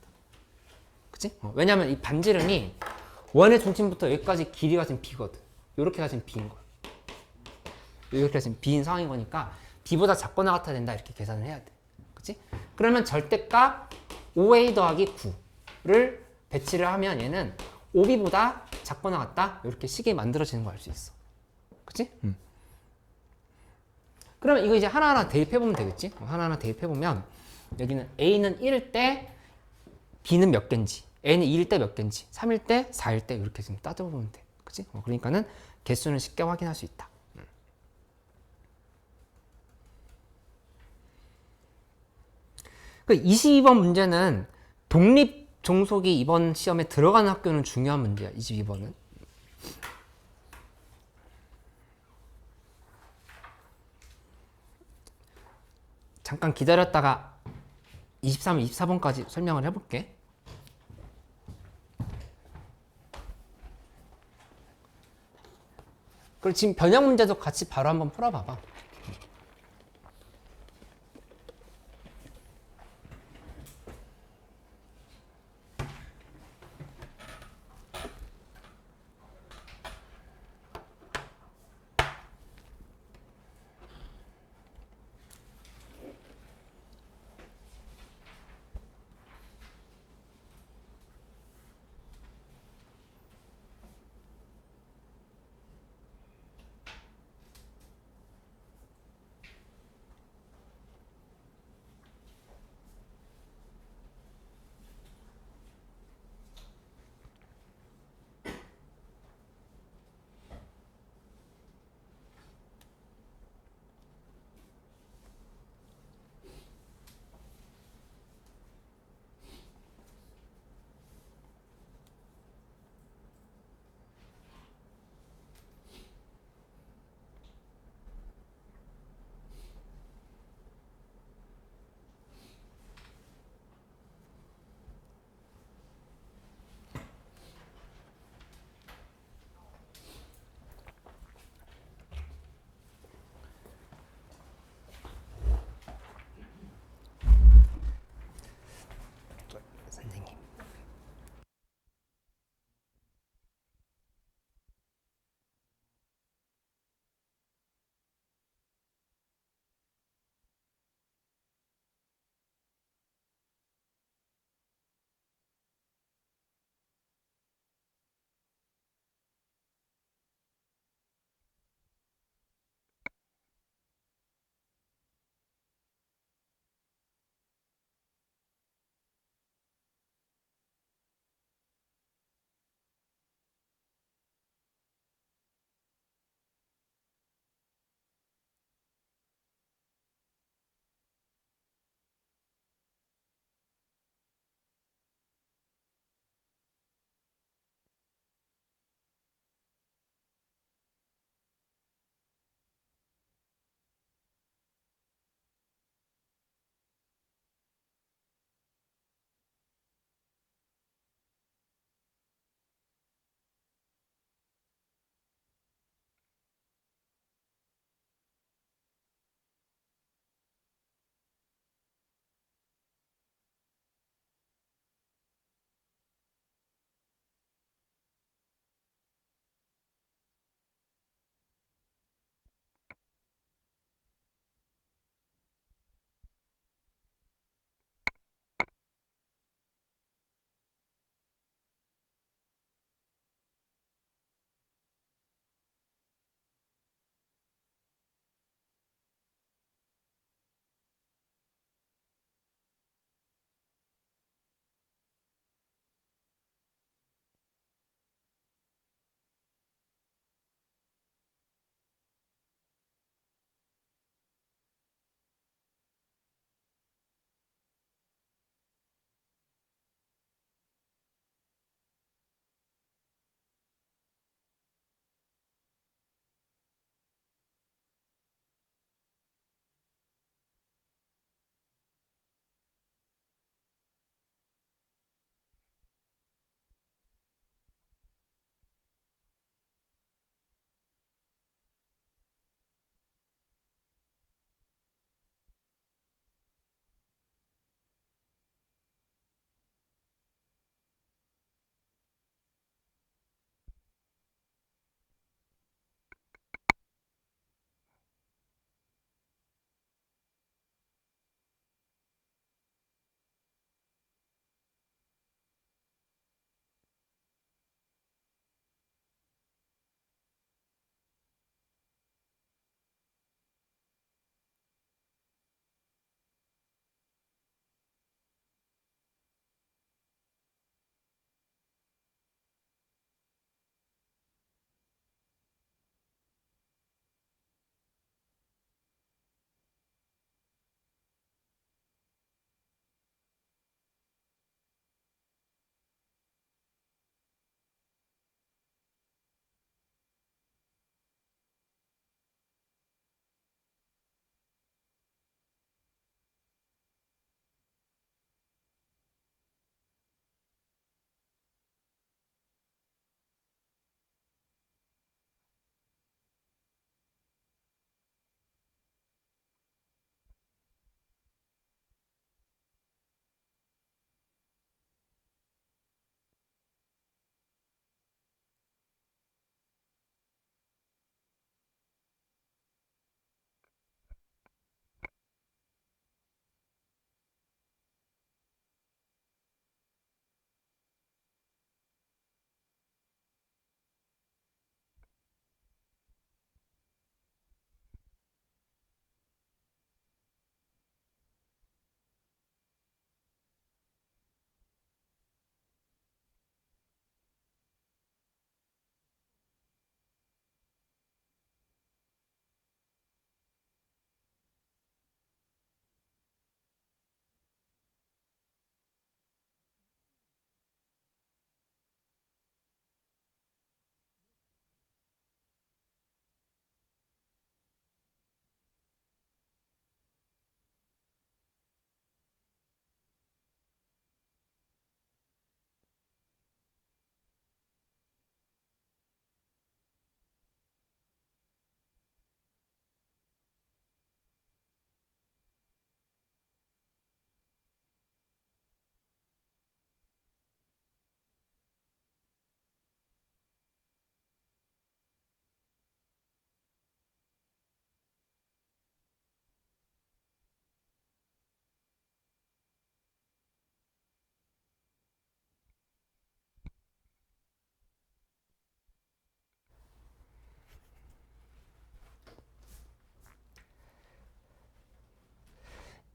그치? 왜냐면 이 반지름이 원의 중심부터 여기까지 길이가 지금 b거든. 이렇게가 지금 b인 거야. 이렇게 지금 b인 상황인 거니까 b보다 작거나 같아야 된다. 이렇게 계산을 해야 돼. 그치? 그러면 절대값 5a 더하기 9를 배치를 하면 얘는 5b보다 작거나 같다. 이렇게 식이 만들어지는 걸 알 수 있어. 그치? 그러면 이거 이제 하나하나 대입해보면 되겠지? 하나하나 대입해보면 여기는 a는 1일 때 b는 몇 개인지, a는 2일 때 몇 개인지, 3일 때, 4일 때 이렇게 지금 따져보면 돼. 그치? 그러니까는 개수는 쉽게 확인할 수 있다. 그 22번 문제는 독립 종속이 이번 시험에 들어가는 학교는 중요한 문제야. 22번은. 잠깐 기다렸다가 23, 24번까지 설명을 해볼게. 그리고 지금 변형 문제도 같이 바로 한번 풀어봐봐.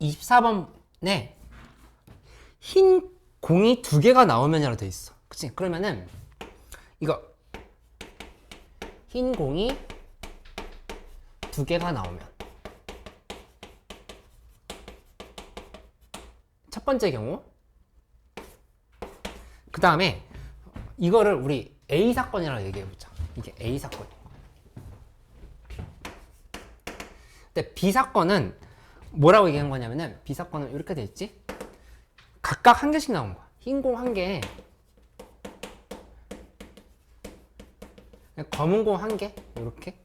24번에 흰 공이 2개가 나오면이라고 돼 있어. 그치? 그러면은 이거 흰 공이 2개가 나오면 첫 번째 경우, 그 다음에 이거를 우리 A 사건이라고 얘기해보자. 이게 A 사건이야. 근데 B 사건은 뭐라고 얘기한 거냐면은, B 사건은 이렇게 돼 있지? 각각 1개씩 나온 거야. 흰 공 1개, 검은 공 1개, 이렇게.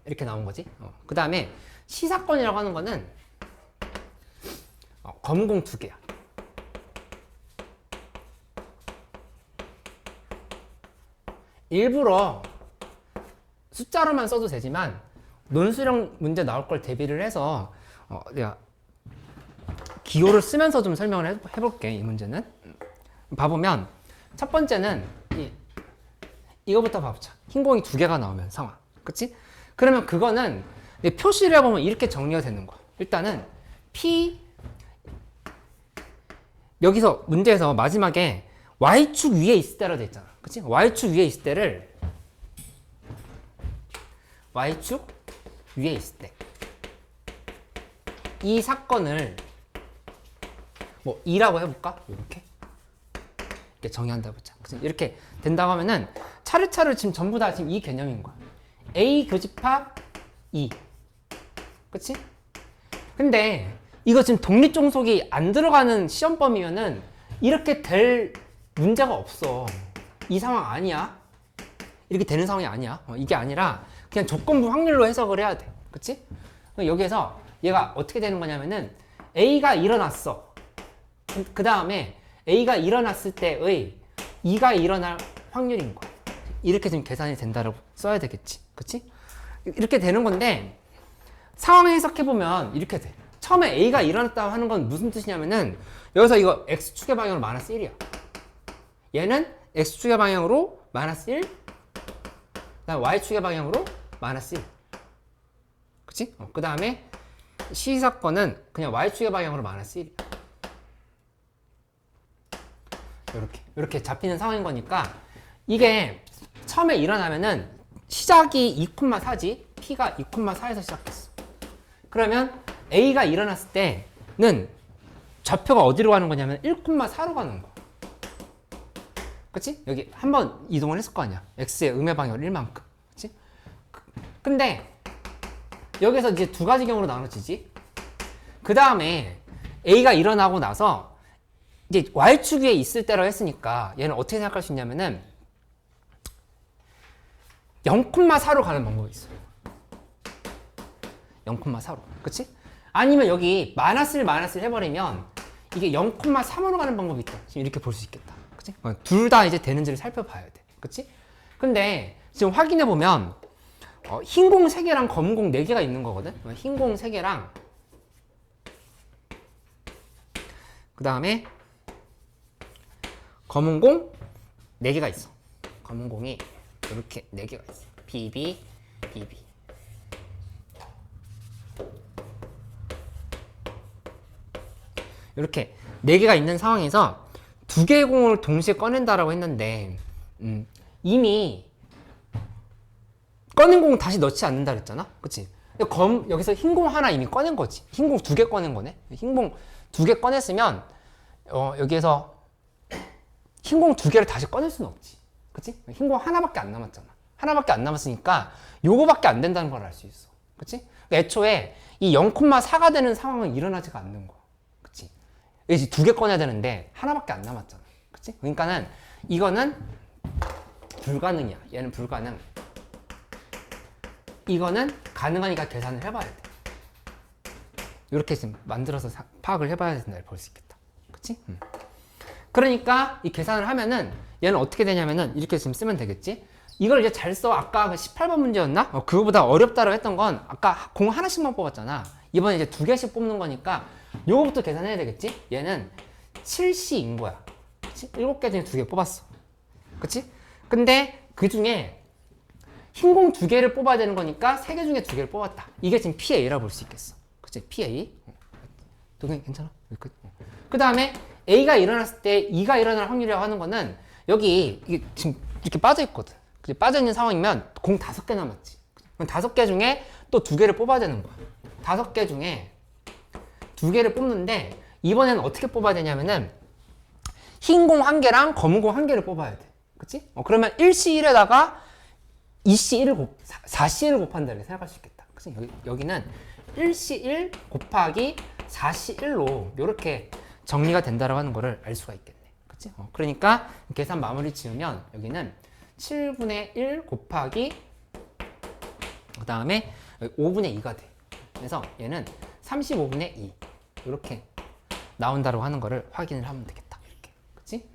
이렇게 나온 거지. 그 다음에 C 사건이라고 하는 거는 검은 공 2개야. 일부러 숫자로만 써도 되지만 논술형 문제 나올 걸 대비를 해서 내가 기호를 쓰면서 좀 설명을 해볼게. 이 문제는 봐보면 첫 번째는 이거부터 봐보자. 흰 공이 2개가 나오면 상황, 그치? 그러면 그거는 표시를 해보면 이렇게 정리가 되는 거야. 일단은 P, 여기서 문제에서 마지막에 Y축 위에 있을 때라고 돼 있잖아. 그치? Y축 위에 있을 때를 Y축 위에 있을 때 이 사건을 뭐 2라고 해볼까? 이렇게 정의한다 보자. 이렇게 된다고 하면은 차례차례 지금 전부 다 지금 이 개념인 거야. A 교집합 2. 그치? 근데 이거 지금 독립종속이 안 들어가는 시험범위면은 이렇게 될 문제가 없어. 이 상황 아니야. 이렇게 되는 상황이 아니야. 이게 아니라 그냥 조건부 확률로 해석을 해야 돼. 그치? 여기에서 얘가 어떻게 되는 거냐면은 A가 일어났어. 그 다음에 A가 일어났을 때의 2가 일어날 확률인 거야. 이렇게 지금 계산이 된다라고 써야 되겠지. 그치? 이렇게 되는 건데 상황을 해석해보면 이렇게 돼. 처음에 A가 일어났다고 하는 건 무슨 뜻이냐면은 여기서 이거 X축의 방향으로 마이너스 1이야. 얘는 X축의 방향으로 마이너스 1, 그다음 Y축의 방향으로 마이너스 1. 그치? 그 다음에 C 사건은 그냥 Y축의 방향으로 마이너스 1이야. 이렇게 잡히는 상황인 거니까 이게 처음에 일어나면은 시작이 2,4지, P가 2,4에서 시작했어. 그러면 A가 일어났을 때는 좌표가 어디로 가는 거냐면 1,4로 가는 거야. 그치? 여기 한번 이동을 했을 거 아니야. X의 음의 방향으로 1만큼. 그치? 근데 여기서 이제 2가지 경우로 나눠지지. 그 다음에 A가 일어나고 나서 이제 Y축 위에 있을 때라고 했으니까 얘는 어떻게 생각할 수 있냐면은 0,4로 가는 방법이 있어요. 0,4로. 그치? 아니면 여기 마이너스를 해버리면 이게 0,3으로 가는 방법이 있다. 지금 이렇게 볼 수 있겠다. 그치? 둘 다 이제 되는지를 살펴봐야 돼. 그치? 근데 지금 확인해보면 흰 공 3개랑 검은 공 4개가 있는 거거든? 흰 공 3개랑 그 다음에 검은 공 4개가 있어. 검은 공이 이렇게 4개가 있어. BB, BB. 이렇게 4개가 있는 상황에서 2개의 공을 동시에 꺼낸다라고 했는데 이미 꺼낸 공 다시 넣지 않는다 그랬잖아. 그치? 여기서 흰 공 하나 이미 꺼낸 거지. 흰 공 2개 꺼낸 거네. 흰 공 2개 꺼냈으면 여기에서 흰 공 2개를 다시 꺼낼 수는 없지. 그치? 흰 공 하나밖에 안 남았잖아. 하나밖에 안 남았으니까 요거밖에 안 된다는 걸 알 수 있어. 그치? 애초에 이 0,4가 되는 상황은 일어나지가 않는 거야. 그치? 이제 2개 꺼내야 되는데 하나밖에 안 남았잖아. 그치? 그러니까는 이거는 불가능이야. 얘는 불가능. 이거는 가능하니까 계산을 해봐야 돼. 이렇게 지금 만들어서 파악을 해봐야 된다. 볼 수 있겠다. 그치? 그러니까 이 계산을 하면은 얘는 어떻게 되냐면은 이렇게 지금 쓰면 되겠지? 이걸 이제 잘 써. 아까 그 18번 문제였나? 그거보다 어렵다고 했던 건 아까 공 하나씩만 뽑았잖아. 이번에 이제 2개씩 뽑는 거니까 요거부터 계산해야 되겠지? 얘는 7C인 거야. 그치? 7개 중에 2개 뽑았어. 그치? 근데 그 중에 흰 공 두 개를 뽑아야 되는 거니까 세 개 중에 두 개를 뽑았다. 이게 지금 PA라고 볼 수 있겠어. 그치? PA. 동생 괜찮아? 그 다음에 A가 일어났을 때 E가 일어날 확률이라고 하는 거는 여기 이게 지금 이렇게 빠져 있거든. 빠져 있는 상황이면 공 5개 남았지. 그럼 5개 중에 또 2개를 뽑아야 되는 거야. 5개 중에 2개를 뽑는데 이번에는 어떻게 뽑아야 되냐면은 흰 공 1개랑 검은 공 1개를 뽑아야 돼. 그치? 그러면 1C 1에다가 2C 1을 4C 1을 곱한다 이렇게 생각할 수 있겠다. 그치? 여기는 1C 1 곱하기 4C 1로 이렇게 정리가 된다라고 하는 거를 알 수가 있겠네. 그치? 그러니까 계산 마무리 지으면 여기는 7분의 1 곱하기 그 다음에 5분의 2가 돼. 그래서 얘는 35분의 2 이렇게 나온다고 하는 거를 확인을 하면 되겠다. 이렇게. 그치?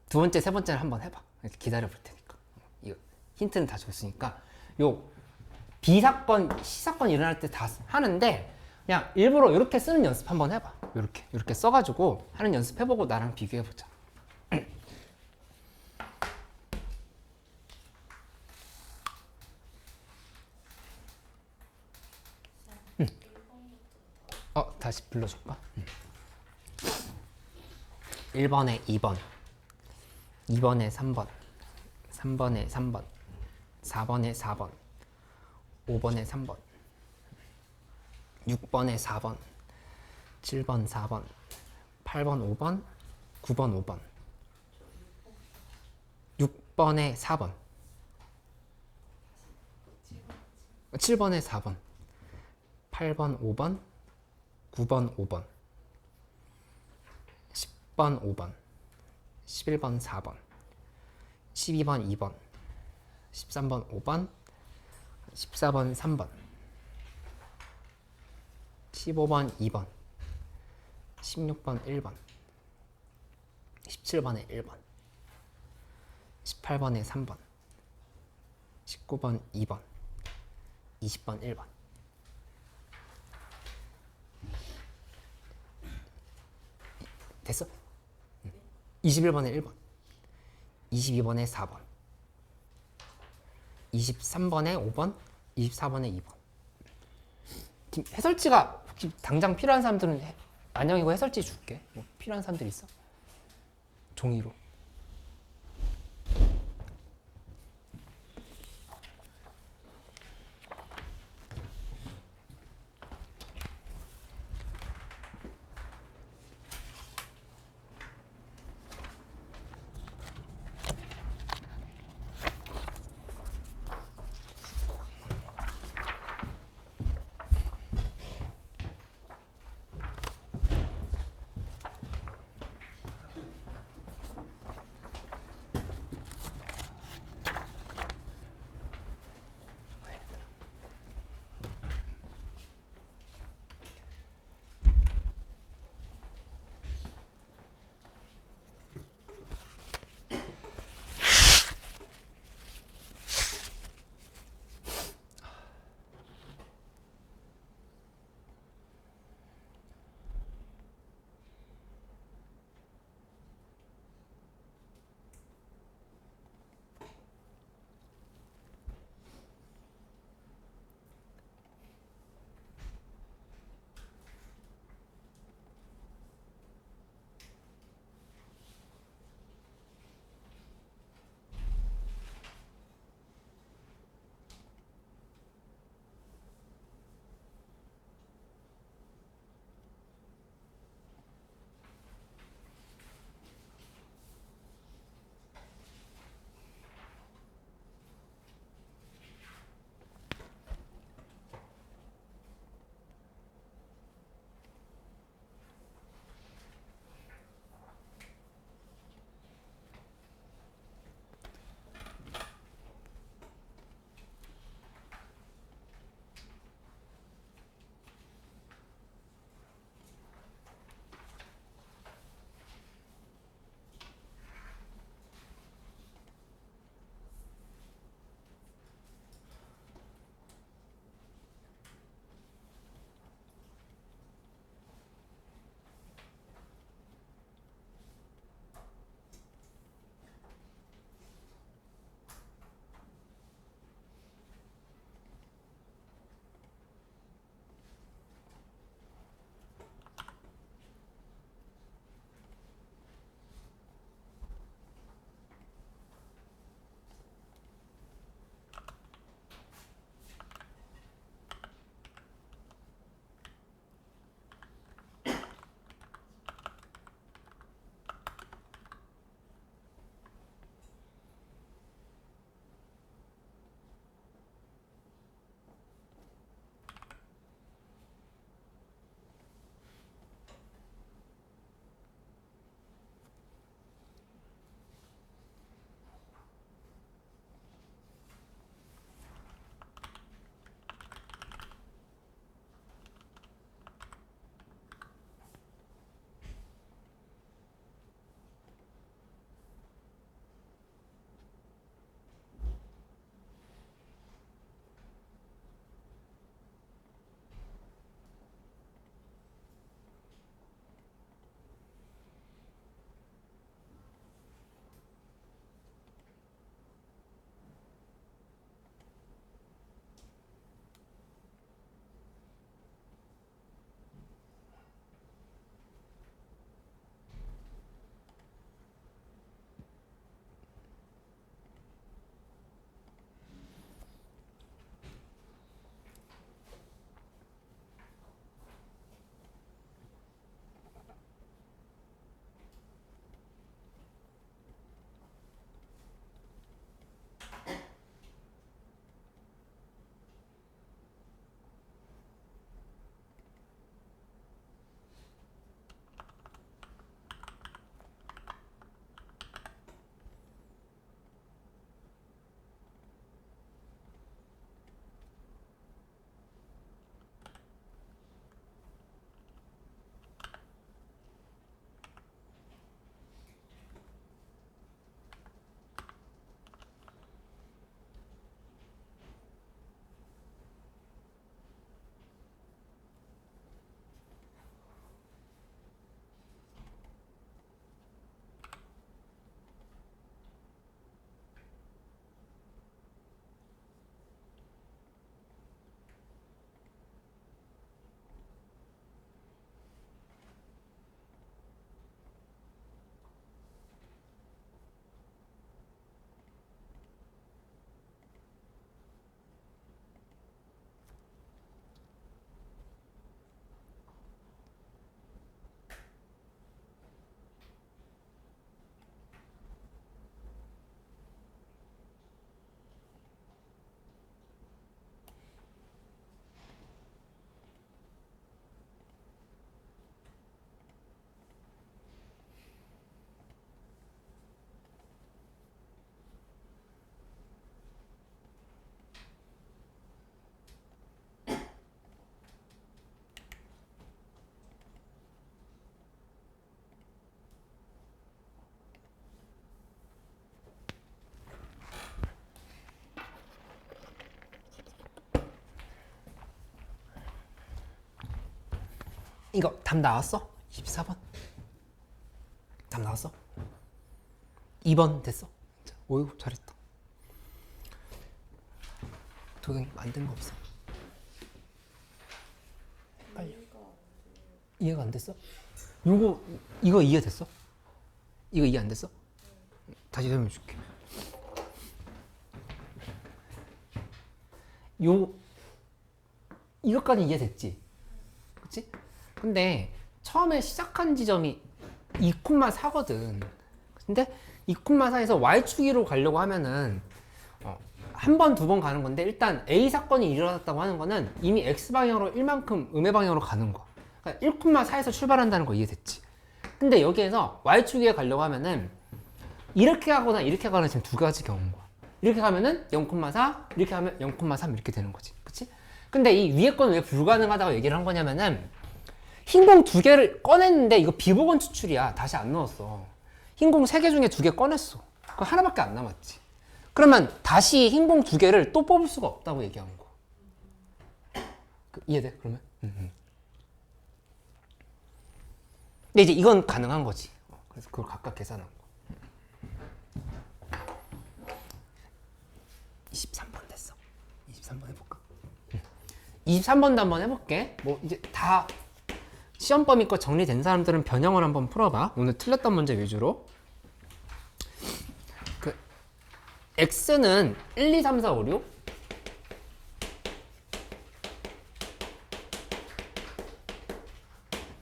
두 번째, 세 번째를 한번 해봐. 기다려 볼 테니까. 이거 힌트는 다 줬으니까. 요 B사건, C사건 일어날 때 다 하는데 그냥 일부러 이렇게 쓰는 연습 한번 해봐. 이렇게 써가지고 하는 연습 해보고 나랑 비교해보자. 다시 불러줄까? 1번에 2번, 2번에 3번, 3번에 3번, 4번에 4번, 5번에 3번, 6번에 4번, 7번 4번, 8번 5번, 9번 5번, 6번에 4번, 7번에 4번, 8번 5번, 9번 5번, 10번 5번, 11번 4번, 12번 2번, 13번 5번, 14번 3번, 15번 2번, 16번 1번, 17번에 1번, 18번에 3번, 19번 2번, 20번 1번. 됐어? 21번에 1번, 22번에 4번, 23번에 5번, 24번에 2번. 지금 해설지가 혹시 당장 필요한 사람들은 안녕 이거 해설지 줄게. 뭐 필요한 사람들 있어? 종이로. 이거 답 나왔어? 24번. 답 나왔어? 2번 됐어? 자, 오이고 잘했다. 도경이 만든 거 없어? 빨리. 이해가 안 됐어? 이거 이해됐어? 이거 이해 안 됐어? 다시 설명해 줄게. 이것까지 이해됐지? 그치? 근데 처음에 시작한 지점이 2,4거든. 근데 2,4에서 y축으로 가려고 하면은 한 번, 두 번 가는 건데 일단 A 사건이 일어났다고 하는 거는 이미 X방향으로 1만큼 음의 방향으로 가는 거야. 그러니까 1,4에서 출발한다는 거 이해됐지? 근데 여기에서 y축에 가려고 하면은 이렇게 가거나 이렇게 가는 지금 두 가지 경우인 거야. 이렇게 가면은 0,4, 이렇게 하면 0,3 이렇게 되는 거지. 그치? 근데 이 위에 건 왜 불가능하다고 얘기를 한 거냐면은 흰 공 두 개를 꺼냈는데 이거 비보건 추출이야. 다시 안 넣었어. 흰 공 세 개 중에 두 개 꺼냈어. 그거 하나밖에 안 남았지. 그러면 다시 흰 공 두 개를 또 뽑을 수가 없다고 얘기한 거. 이해돼? 그러면? 근데 이제 이건 가능한 거지. 그래서 그걸 각각 계산한 거. 23번 됐어. 23번 해볼까? 23번도 한번 해볼게. 뭐 이제 다 시험 범위 거 정리된 사람들은 변형을 한번 풀어봐. 오늘 틀렸던 문제 위주로. 그 x는 1, 2, 3, 4, 5, 6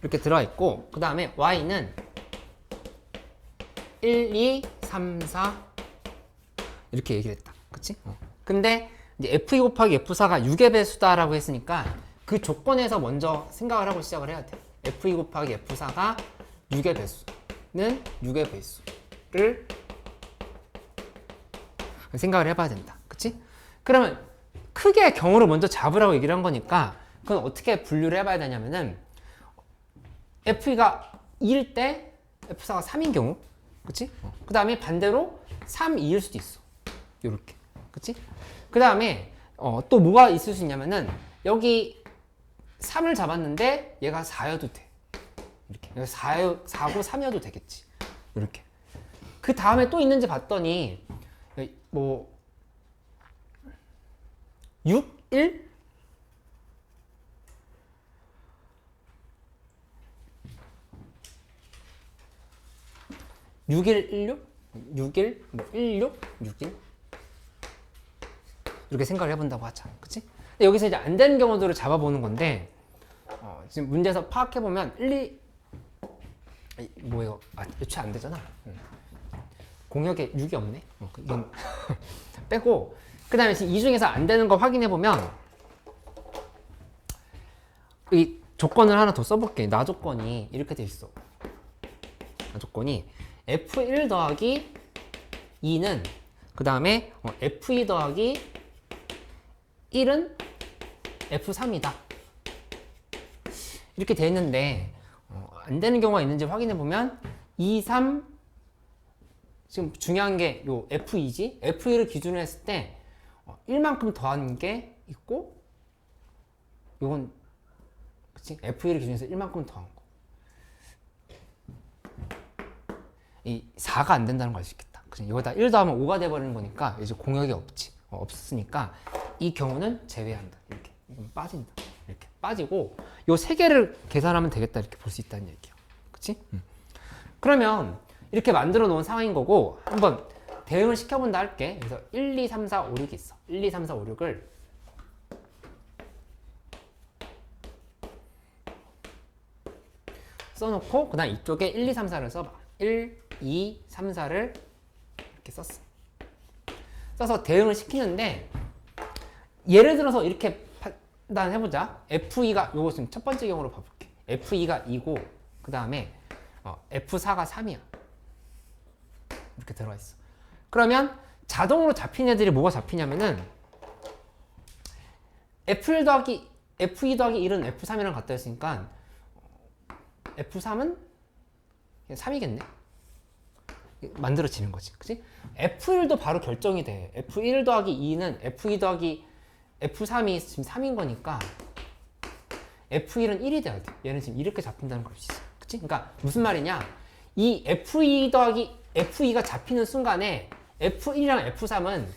이렇게 들어있고, 그 다음에 y는 1, 2, 3, 4 이렇게 얘기를 했다. 그치? 근데 이제 f2 곱하기 f4가 6의 배수다라고 했으니까 그 조건에서 먼저 생각을 하고 시작을 해야 돼. f2 곱하기 f4가 6의 배수는 6의 배수를 생각을 해봐야 된다. 그치? 그러면 크게 경우를 먼저 잡으라고 얘기를 한 거니까 그건 어떻게 분류를 해봐야 되냐면은 f2가 2일 때 f4가 3인 경우, 그치? 그 다음에 반대로 3, 2일 수도 있어. 요렇게. 그치? 그 다음에 또 뭐가 있을 수 있냐면은 여기 3을 잡았는데 얘가 4여도 돼. 이렇게. 4고 3이어도 되겠지. 이렇게. 그 다음에 또 있는지 봤더니 뭐 6, 1? 6일 16? 6일? 뭐 16? 6일? 이렇게 생각을 해본다고 하자. 그치? 근데 여기서 이제 안 되는 경우들을 잡아보는 건데, 지금 문제에서 파악해보면 1, 2, 뭐예요? 애초에 안 되잖아. 공역에 6이 없네? 이건 빼고, 그 다음에 지금 이 중에서 안 되는 거 확인해보면, 이 조건을 하나 더 써볼게. 나 조건이 이렇게 돼 있어. 나 조건이 F1 더하기 2는 그 다음에 F2 더하기 1은 F3이다. 이렇게 돼 있는데 안 되는 경우가 있는지 확인해 보면 2, 3 지금 중요한 게 요 F2지. F2를 기준으로 했을 때 1만큼 더한 게 있고 요건 그치? F2를 기준으로 해서 1만큼 더한 거. 이 4가 안 된다는 걸 알 수 있겠다. 그치? 여기다 1 더하면 5가 돼버리는 거니까 이제 공역이 없지. 없으니까 이 경우는 제외한다. 이렇게. 이건 빠진다. 이렇게 빠지고 요 세 개를 계산하면 되겠다. 이렇게 볼 수 있다는 얘기야. 그치? 그러면 이렇게 만들어 놓은 상황인 거고 한번 대응을 시켜본다 할게. 그래서 1, 2, 3, 4, 5, 6이 있어. 1, 2, 3, 4, 5, 6을 써놓고 그 다음 이쪽에 1, 2, 3, 4를 써봐. 1, 2, 3, 4를 이렇게 썼어. 써서 대응을 시키는데 예를 들어서 이렇게 판단해보자. F2가 요것은 첫 번째 경우로 봐볼게. F2가 2고 그 다음에 F4가 3이야. 이렇게 들어가 있어. 그러면 자동으로 잡힌 애들이 뭐가 잡히냐면은 F2 더하기 1은 F3이랑 같다 했으니까 F3은 3이겠네. 만들어지는 거지. 그치? F1도 바로 결정이 돼. F1 더하기 2는 F2 더하기 F3이 지금 3인 거니까 F1은 1이 돼야 돼. 얘는 지금 이렇게 잡힌다는 걸 알 수 있어. 그치? 그러니까 무슨 말이냐? 이 F2 더하기 F2가 잡히는 순간에 F1이랑 F3은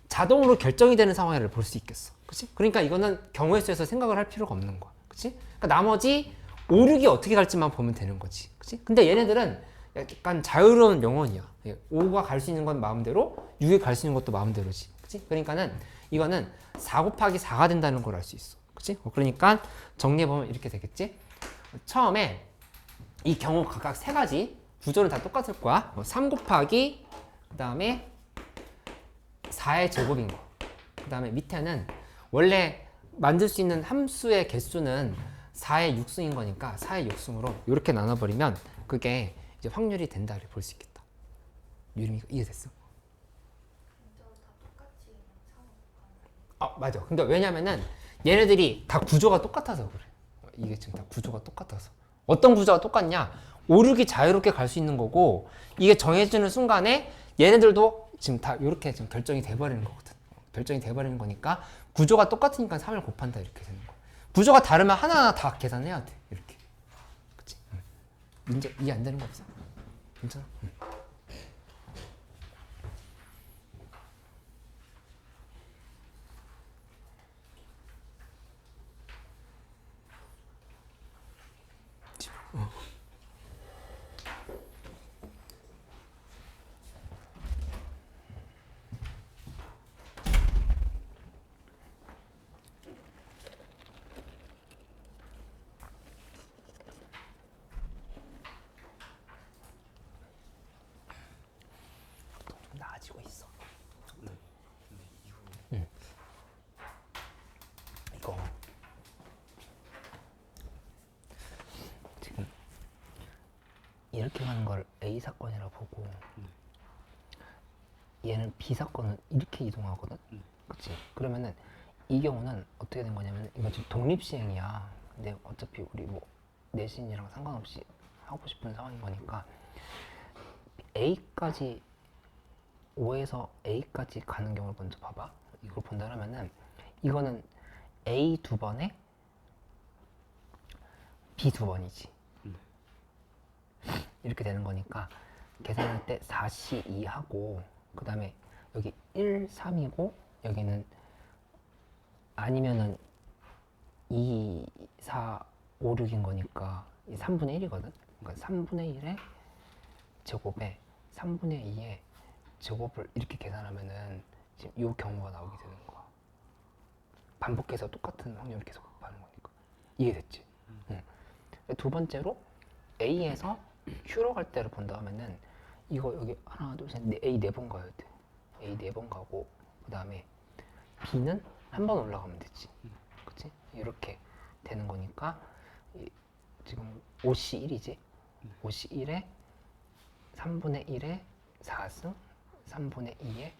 자동으로 결정이 되는 상황을 볼 수 있겠어. 그치? 그러니까 이거는 경우의 수에서 생각을 할 필요가 없는 거야. 그치? 그러니까 나머지 5, 6이 어떻게 갈지만 보면 되는 거지. 그치? 근데 얘네들은 약간 자유로운 영혼이야. 5가 갈 수 있는 건 마음대로, 6이 갈 수 있는 것도 마음대로지. 그치? 그러니까는 이거는 4 곱하기 4가 된다는 걸 알 수 있어. 그치? 그러니까 정리해보면 이렇게 되겠지? 처음에 이 경우 각각 세 가지 구조는 다 똑같을 거야. 3 곱하기 그 다음에 4의 제곱인 거. 그 다음에 밑에는 원래 만들 수 있는 함수의 개수는 4의 6승인 거니까 4의 6승으로 이렇게 나눠버리면 그게 이제 확률이 된다 볼 수 있겠다. 유림이가 이해됐어? 맞아. 근데 왜냐면은 얘네들이 다 구조가 똑같아서 그래. 이게 지금 다 구조가 똑같아서. 어떤 구조가 똑같냐? 5, 6이 자유롭게 갈 수 있는 거고 이게 정해지는 순간에 얘네들도 지금 다 이렇게 지금 결정이 돼버리는 거거든. 결정이 돼버리는 거니까 구조가 똑같으니까 3을 곱한다 이렇게 되는 거야. 구조가 다르면 하나하나 다 계산해야 돼. 이렇게. 그치? 문제 이해 안 되는 거 없어? 괜찮아? 좀 나아지고 있어. 이거 지금 이렇게 가는 걸 A 사건이라 보고 얘는 B 사건은 이렇게 이동하거든. 그치? 그러면은 이 경우는 어떻게 된 거냐면 이거 지금 독립시행이야. 근데 어차피 우리 뭐 내신이랑 상관없이 하고 싶은 상황인 거니까 A까지 5에서 A까지 가는 경우를 먼저 봐봐. 이걸 본다면은 이거는 A 2번에 B 2번이지. 이렇게 되는 거니까 계산할 때 4C 2 하고 그 다음에 여기 1, 3이고 여기는 아니면은 2, 4, 5, 6인 거니까 이 3분의 1이거든. 그러니까 3분의 1의 제곱에 3분의 2의 제곱을 이렇게 계산하면은 지금 이 경우가 나오게 되는 거야. 반복해서 똑같은 확률을 계속 곱하는 거니까. 이해됐지? 응. 두 번째로 A에서 Q로 갈 때를 본다 하면은 이거 여기 하나, 둘, 셋, A 4번 가야 돼. A 4번 가고 그 다음에 B는 한 번 올라가면 되지. 그치? 이렇게 되는 거니까 지금 5C 1이지? 5C 1에 3분의 1에 4승, 3분의 2에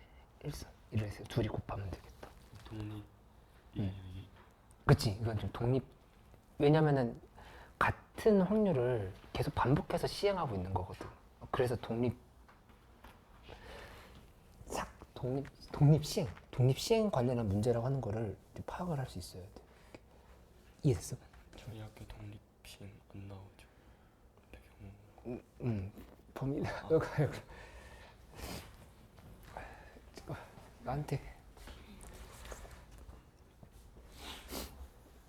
1승. 이래서 둘이 곱하면 되겠다. 독립. 그치? 이건 좀 독립. 왜냐면은 같은 확률을 계속 반복해서 시행하고 있는 거거든. 그래서 독립 시행 관련한 문제라고 하는 거를 파악을 할 수 있어야 돼. 이해됐어? 저희 학교 독립 시행 안 나오죠. 배경. 범위 나한테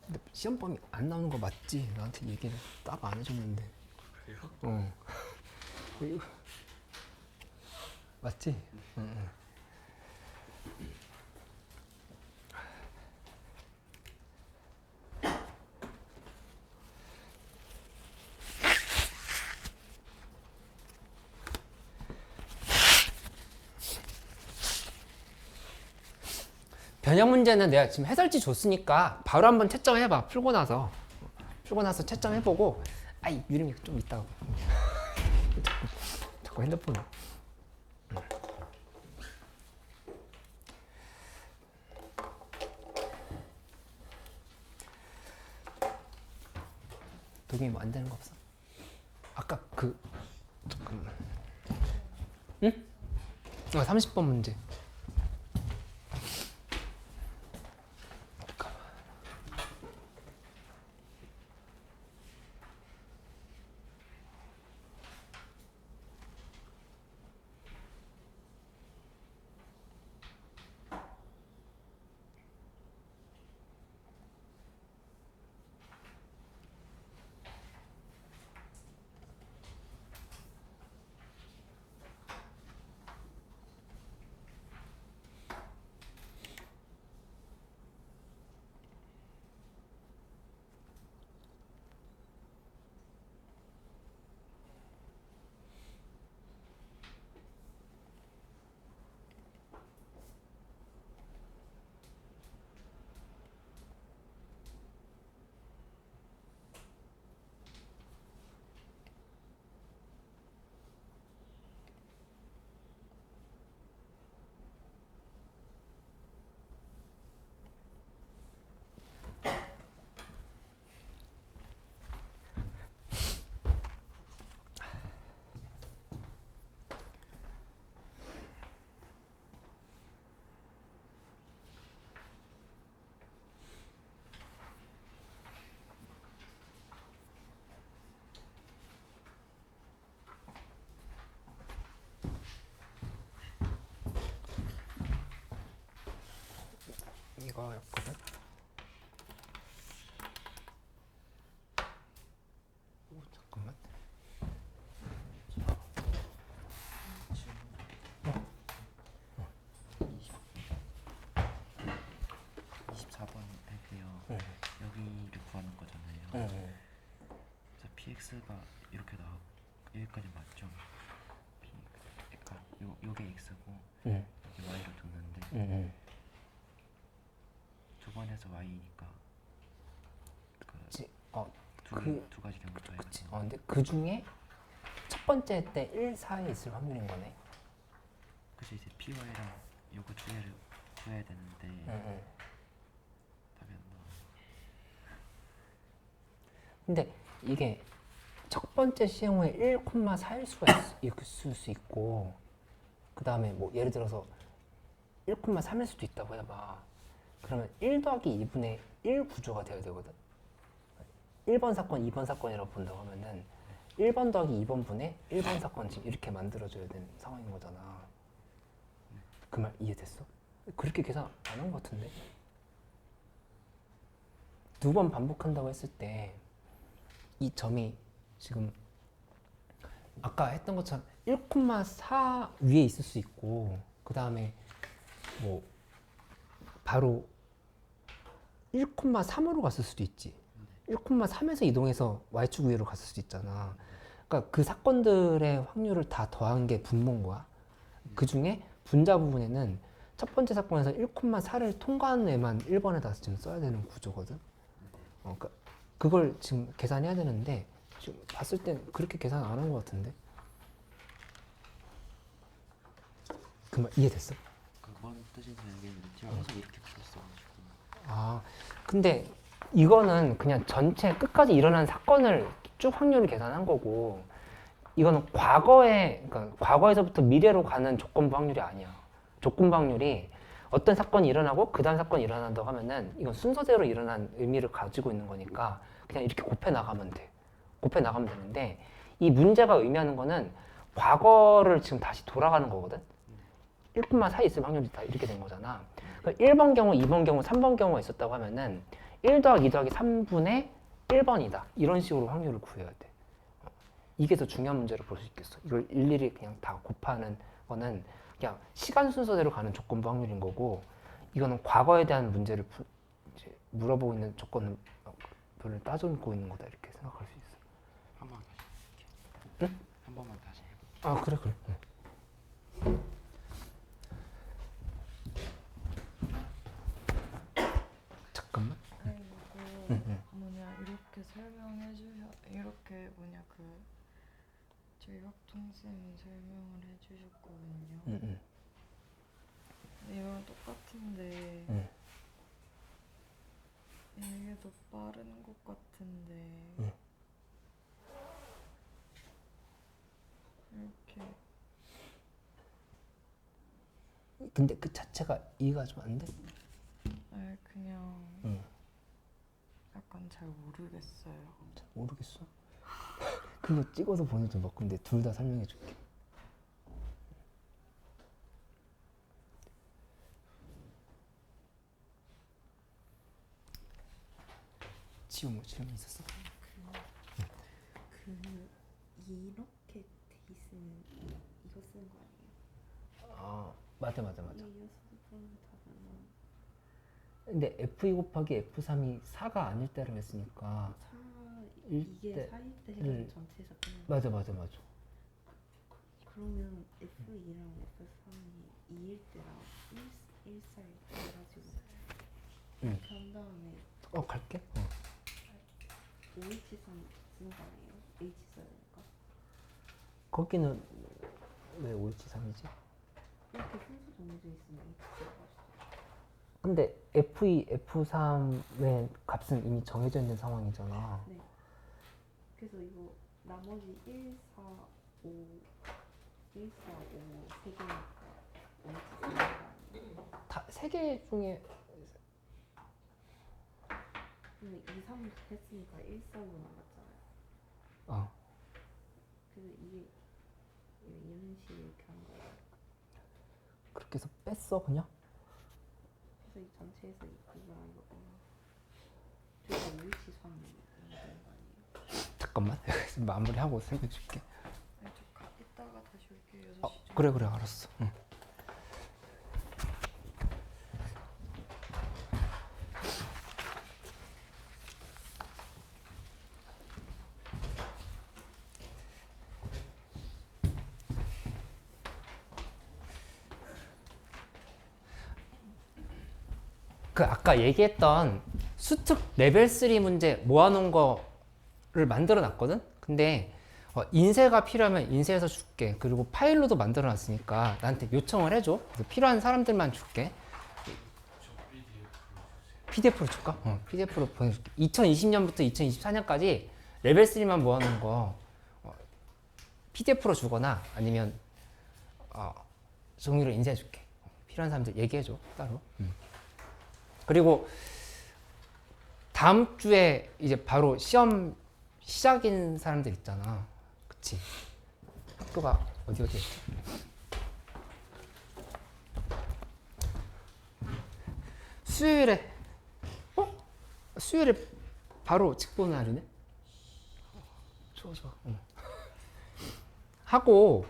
근데 시험 범위 안 나오는 거 맞지? 나한테 얘기를 딱 안 해줬는데. 그래요? 이거 맞지? 응. 변형 문제는 내가 지금 해설지 줬으니까 바로 한번 채점해봐. 풀고 나서 채점해보고. 아이 유림이 좀 이따가 자꾸 핸드폰. 도경이 뭐 안 되는 거 없어? 아까 잠깐만. 응? 30번 문제. 잠깐만. 거였거든. 오, 잠깐만. 24번 할게요. 응. 여기를 구하는 거잖아요. 응. 그래서 px가 이렇게 나와 여기까지 맞죠? p 그러니까 요게 x고 응. 여기 y로 뒀는데 응. 두 번에서 y니까 그치. 두 가지 경우 다 그치. 해가지고 근데 그 중에 첫 번째 때 1, 4에 있을 확률인 거네. 그래서 이제 py랑 요거 두 개를 구해야 되는데 응. 답이 안 나와. 근데 이게 첫 번째 시행 후에 1,4일 수가 있을 수 있고, 그 다음에 뭐 예를 들어서 1,3일 수도 있다고 해봐. 그러면 1 더하기 2분의 1 구조가 되어야 되거든. 1번 사건, 2번 사건이라고 본다고 하면은 1번 더하기 2번 분의 1번 사건 지금 이렇게 만들어줘야 되는 상황인 거잖아. 그 말 이해됐어? 그렇게 계산 안 한 것 같은데? 두 번 반복한다고 했을 때 이 점이 지금 아까 했던 것처럼 1,4 위에 있을 수 있고, 그 다음에 뭐 바로 1,3으로 갔을 수도 있지. 1,3에서 이동해서 y축 위로 갔을 수도 있잖아. 그러니까 그 사건들의 확률을 다 더한 게 분모인 거야. 그 중에 분자 부분에는 첫 번째 사건에서 1,4를 통과한 애만 1번에다 지금 써야 되는 구조거든. 그러니까 그걸 지금 계산해야 되는데 지금 봤을 땐 그렇게 계산 안 한 것 같은데. 그 말 이해됐어? 그뭔 뜻인지 알겠는데 지금 항상 이렇게 풀었어가지고 아, 근데 이거는 그냥 전체 끝까지 일어난 사건을 쭉 확률을 계산한 거고, 이거는 그러니까 과거에서부터 미래로 가는 조건부 확률이 아니야. 조건부 확률이 어떤 사건이 일어나고 그 다음 사건이 일어난다고 하면은 이건 순서대로 일어난 의미를 가지고 있는 거니까 그냥 이렇게 곱해 나가면 돼. 곱해 나가면 되는데, 이 문제가 의미하는 거는 과거를 지금 다시 돌아가는 거거든. 1분만 사이 있을 확률이 다 이렇게 된 거잖아. 1번 경우, 2번 경우, 3번 경우가 있었다고 하면은 1 더하기 2 더하기 3분의 1번이다. 이런 식으로 확률을 구해야 돼. 이게 더 중요한 문제로 볼 수 있겠어. 이걸 일일이 그냥 다 곱하는 거는 그냥 시간 순서대로 가는 조건부 확률인 거고, 이거는 과거에 대한 문제를 이제 물어보고 있는 조건을 따져놓고 있는 거다. 이렇게 생각할 수 있어. 한 번만 다시 해볼게. 응? 한 번만 다시 해볼게. 아, 그래, 그래. 잠깐만. 아니 이거 뭐냐 이렇게 설명해 주셔 이렇게 뭐냐 그 저희 학통쌤이 설명을 해주셨거든요. 응. 이거랑 똑같은데 응. 이게 더 빠른 것 같은데 응. 이렇게 근데 그 자체가 이해가 좀 안 돼? 아니 그냥 응. 약간 잘 모르겠어요. 잘 모르겠어. 그거 찍어서 보내줘 봐. 근데 둘 다 설명해 줄게. 질문 있었어? 그 이렇게 돼 있으면 이거 쓰는 거 아니에요? 아, 맞아. 이어서 풀면 답은 근데 F2 곱하기 F3이 4가 아닐 때라고 했으니까 4 일 이게 때- 4일 때 일- 해가지고 전체에서 끝나는 맞아. 그러면 F2랑 F3이 2일 때랑 1, 4일 때 해가지고 응. 이렇게 한 다음에 갈게. 5H3 쓰는 거 아니에요? H 써야 되니까 거기는 왜 5H3이지? 이렇게 순서 정해져 있으면 H 써야 돼. 근데 F2, F3의 값은 이미 정해져 있는 상황이잖아. 네. 그래서 이거 나머지 1, 4, 5, 1, 4, 5 세 개니까 OH 쓰는 거 아니에요? 다 세 개 중에 근데 2, 3 했으니까 1, 4, 5 남았잖아요. 어, 그래서 이게 이런 식으로 이렇게 한 거예요. 그렇게 해서 뺐어 그냥? 저희 전체에서 이거가 이거구나. 저희가 일치 수학이 되는 거 아니에요? 잠깐만 마무리하고 설명해 줄게. 아니, 이따가 다시 올게요. 6시 쯤. 그래 알았어. 응. 그 아까 얘기했던 수특 레벨 3 문제 모아놓은 거를 만들어 놨거든? 근데 인쇄가 필요하면 인쇄해서 줄게. 그리고 파일로도 만들어 놨으니까 나한테 요청을 해줘. 그래서 필요한 사람들만 줄게. PDF로 줄까? PDF로 보내줄게. 2020년부터 2024년까지 레벨 3만 모아놓은 거 PDF로 주거나 아니면 종이로 인쇄해줄게. 필요한 사람들 얘기해줘 따로. 그리고 다음 주에 이제 바로 시험 시작인 사람들 있잖아. 그치? 학교가 어디 했지? 수요일에 수요일에 바로 직보 날이네? 좋아. 하고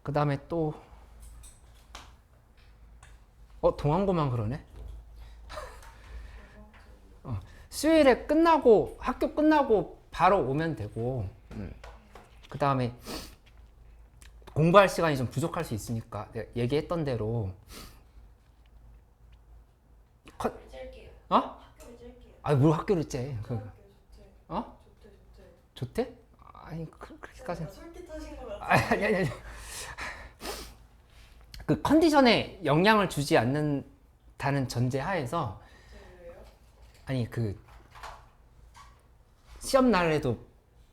그 다음에 또 동안고만 그러네. 수요일에 끝나고 학교 끝나고 바로 오면 되고 그 다음에 공부할 시간이 좀 부족할 수 있으니까 내가 얘기했던 대로 짤게요. 학교를 짤게요. 뭘 학교를 째? 좋대. 좋대? 아니 그렇게까지는. 솔깃하신 것 같아요. 아니. 그 컨디션에 영향을 주지 않는다는 전제 하에서 아니 그 시험 날에도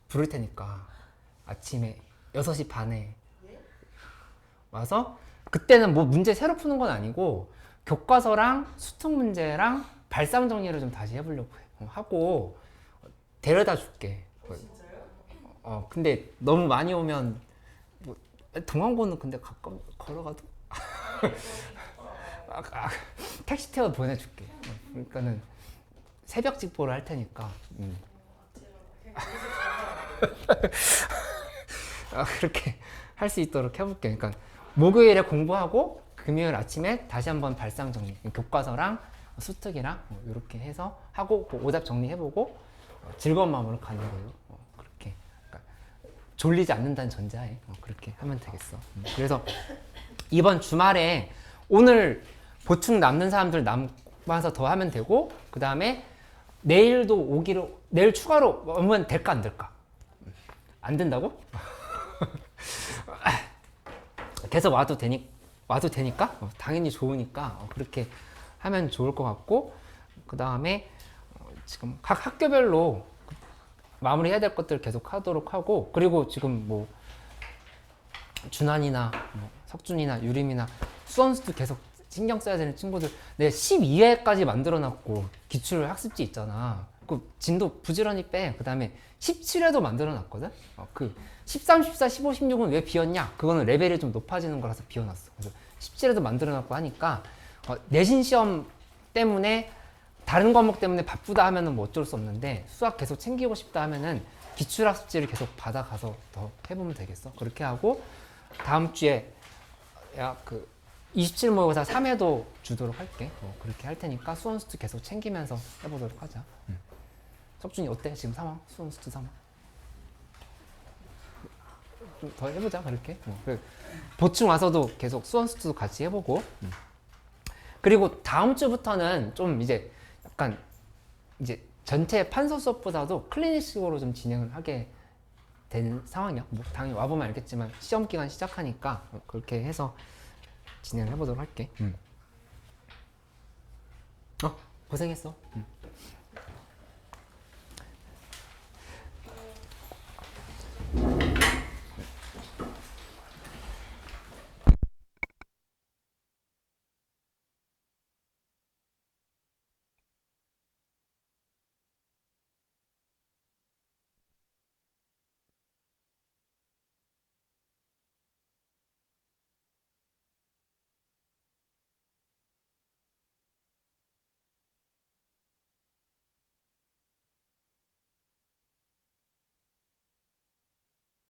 부를 테니까 아침에 6시 반에 와서 그때는 뭐 문제 새로 푸는 건 아니고 교과서랑 수특 문제랑 발상 정리를 좀 다시 해보려고 해. 하고 데려다 줄게. 진짜요? 근데 너무 많이 오면 뭐 동안고는 근데 가까워 걸어가도 택시 태워 보내줄게. 그러니까는 새벽 직보를 할 테니까. 그렇게 할 수 있도록 해볼게. 그러니까 목요일에 공부하고 금요일 아침에 다시 한번 발상 정리, 교과서랑 수특이랑 이렇게 해서 하고 오답 정리해보고 즐거운 마음으로 가는 거예요. 그렇게 그러니까 졸리지 않는다는 전제하에 그렇게 하면 되겠어. 그래서 이번 주말에 오늘 보충 남는 사람들 남아서 더 하면 되고 그 다음에 내일도 오기로 내일 추가로 오면 될까 안 될까? 안 된다고? 계속 와도 되니까 당연히 좋으니까 그렇게 하면 좋을 것 같고 그 다음에 지금 각 학교별로 마무리해야 될 것들 계속 하도록 하고 그리고 지금 뭐 준환이나 뭐 석준이나 유림이나 수원수도 계속 신경 써야 되는 친구들 내가 12회까지 만들어놨고 기출 학습지 있잖아. 그 진도 부지런히 빼. 그 다음에 17회도 만들어놨거든. 그 13, 14, 15, 16은 왜 비웠냐? 그거는 레벨이 좀 높아지는 거라서 비워놨어. 그래서 17회도 만들어놨고 하니까 내신 시험 때문에 다른 과목 때문에 바쁘다 하면은 뭐 어쩔 수 없는데 수학 계속 챙기고 싶다 하면은 기출 학습지를 계속 받아가서 더 해보면 되겠어. 그렇게 하고 다음 주에 그 27모의고사 3회도 주도록 할게. 그렇게 할 테니까 수원수도 계속 챙기면서 해보도록 하자. 석준이 어때? 지금 상황? 수원수도 상황? 좀 더 해보자. 그렇게. 보충 와서도 계속 수원수도 같이 해보고. 그리고 다음 주부터는 좀 이제 약간 이제 전체 판서 수업보다도 클리닉식으로 좀 진행을 하게 된 상황이야. 뭐 당연히 와보면 알겠지만 시험 기간 시작하니까 그렇게 해서 진행을 해보도록 할게. 고생했어.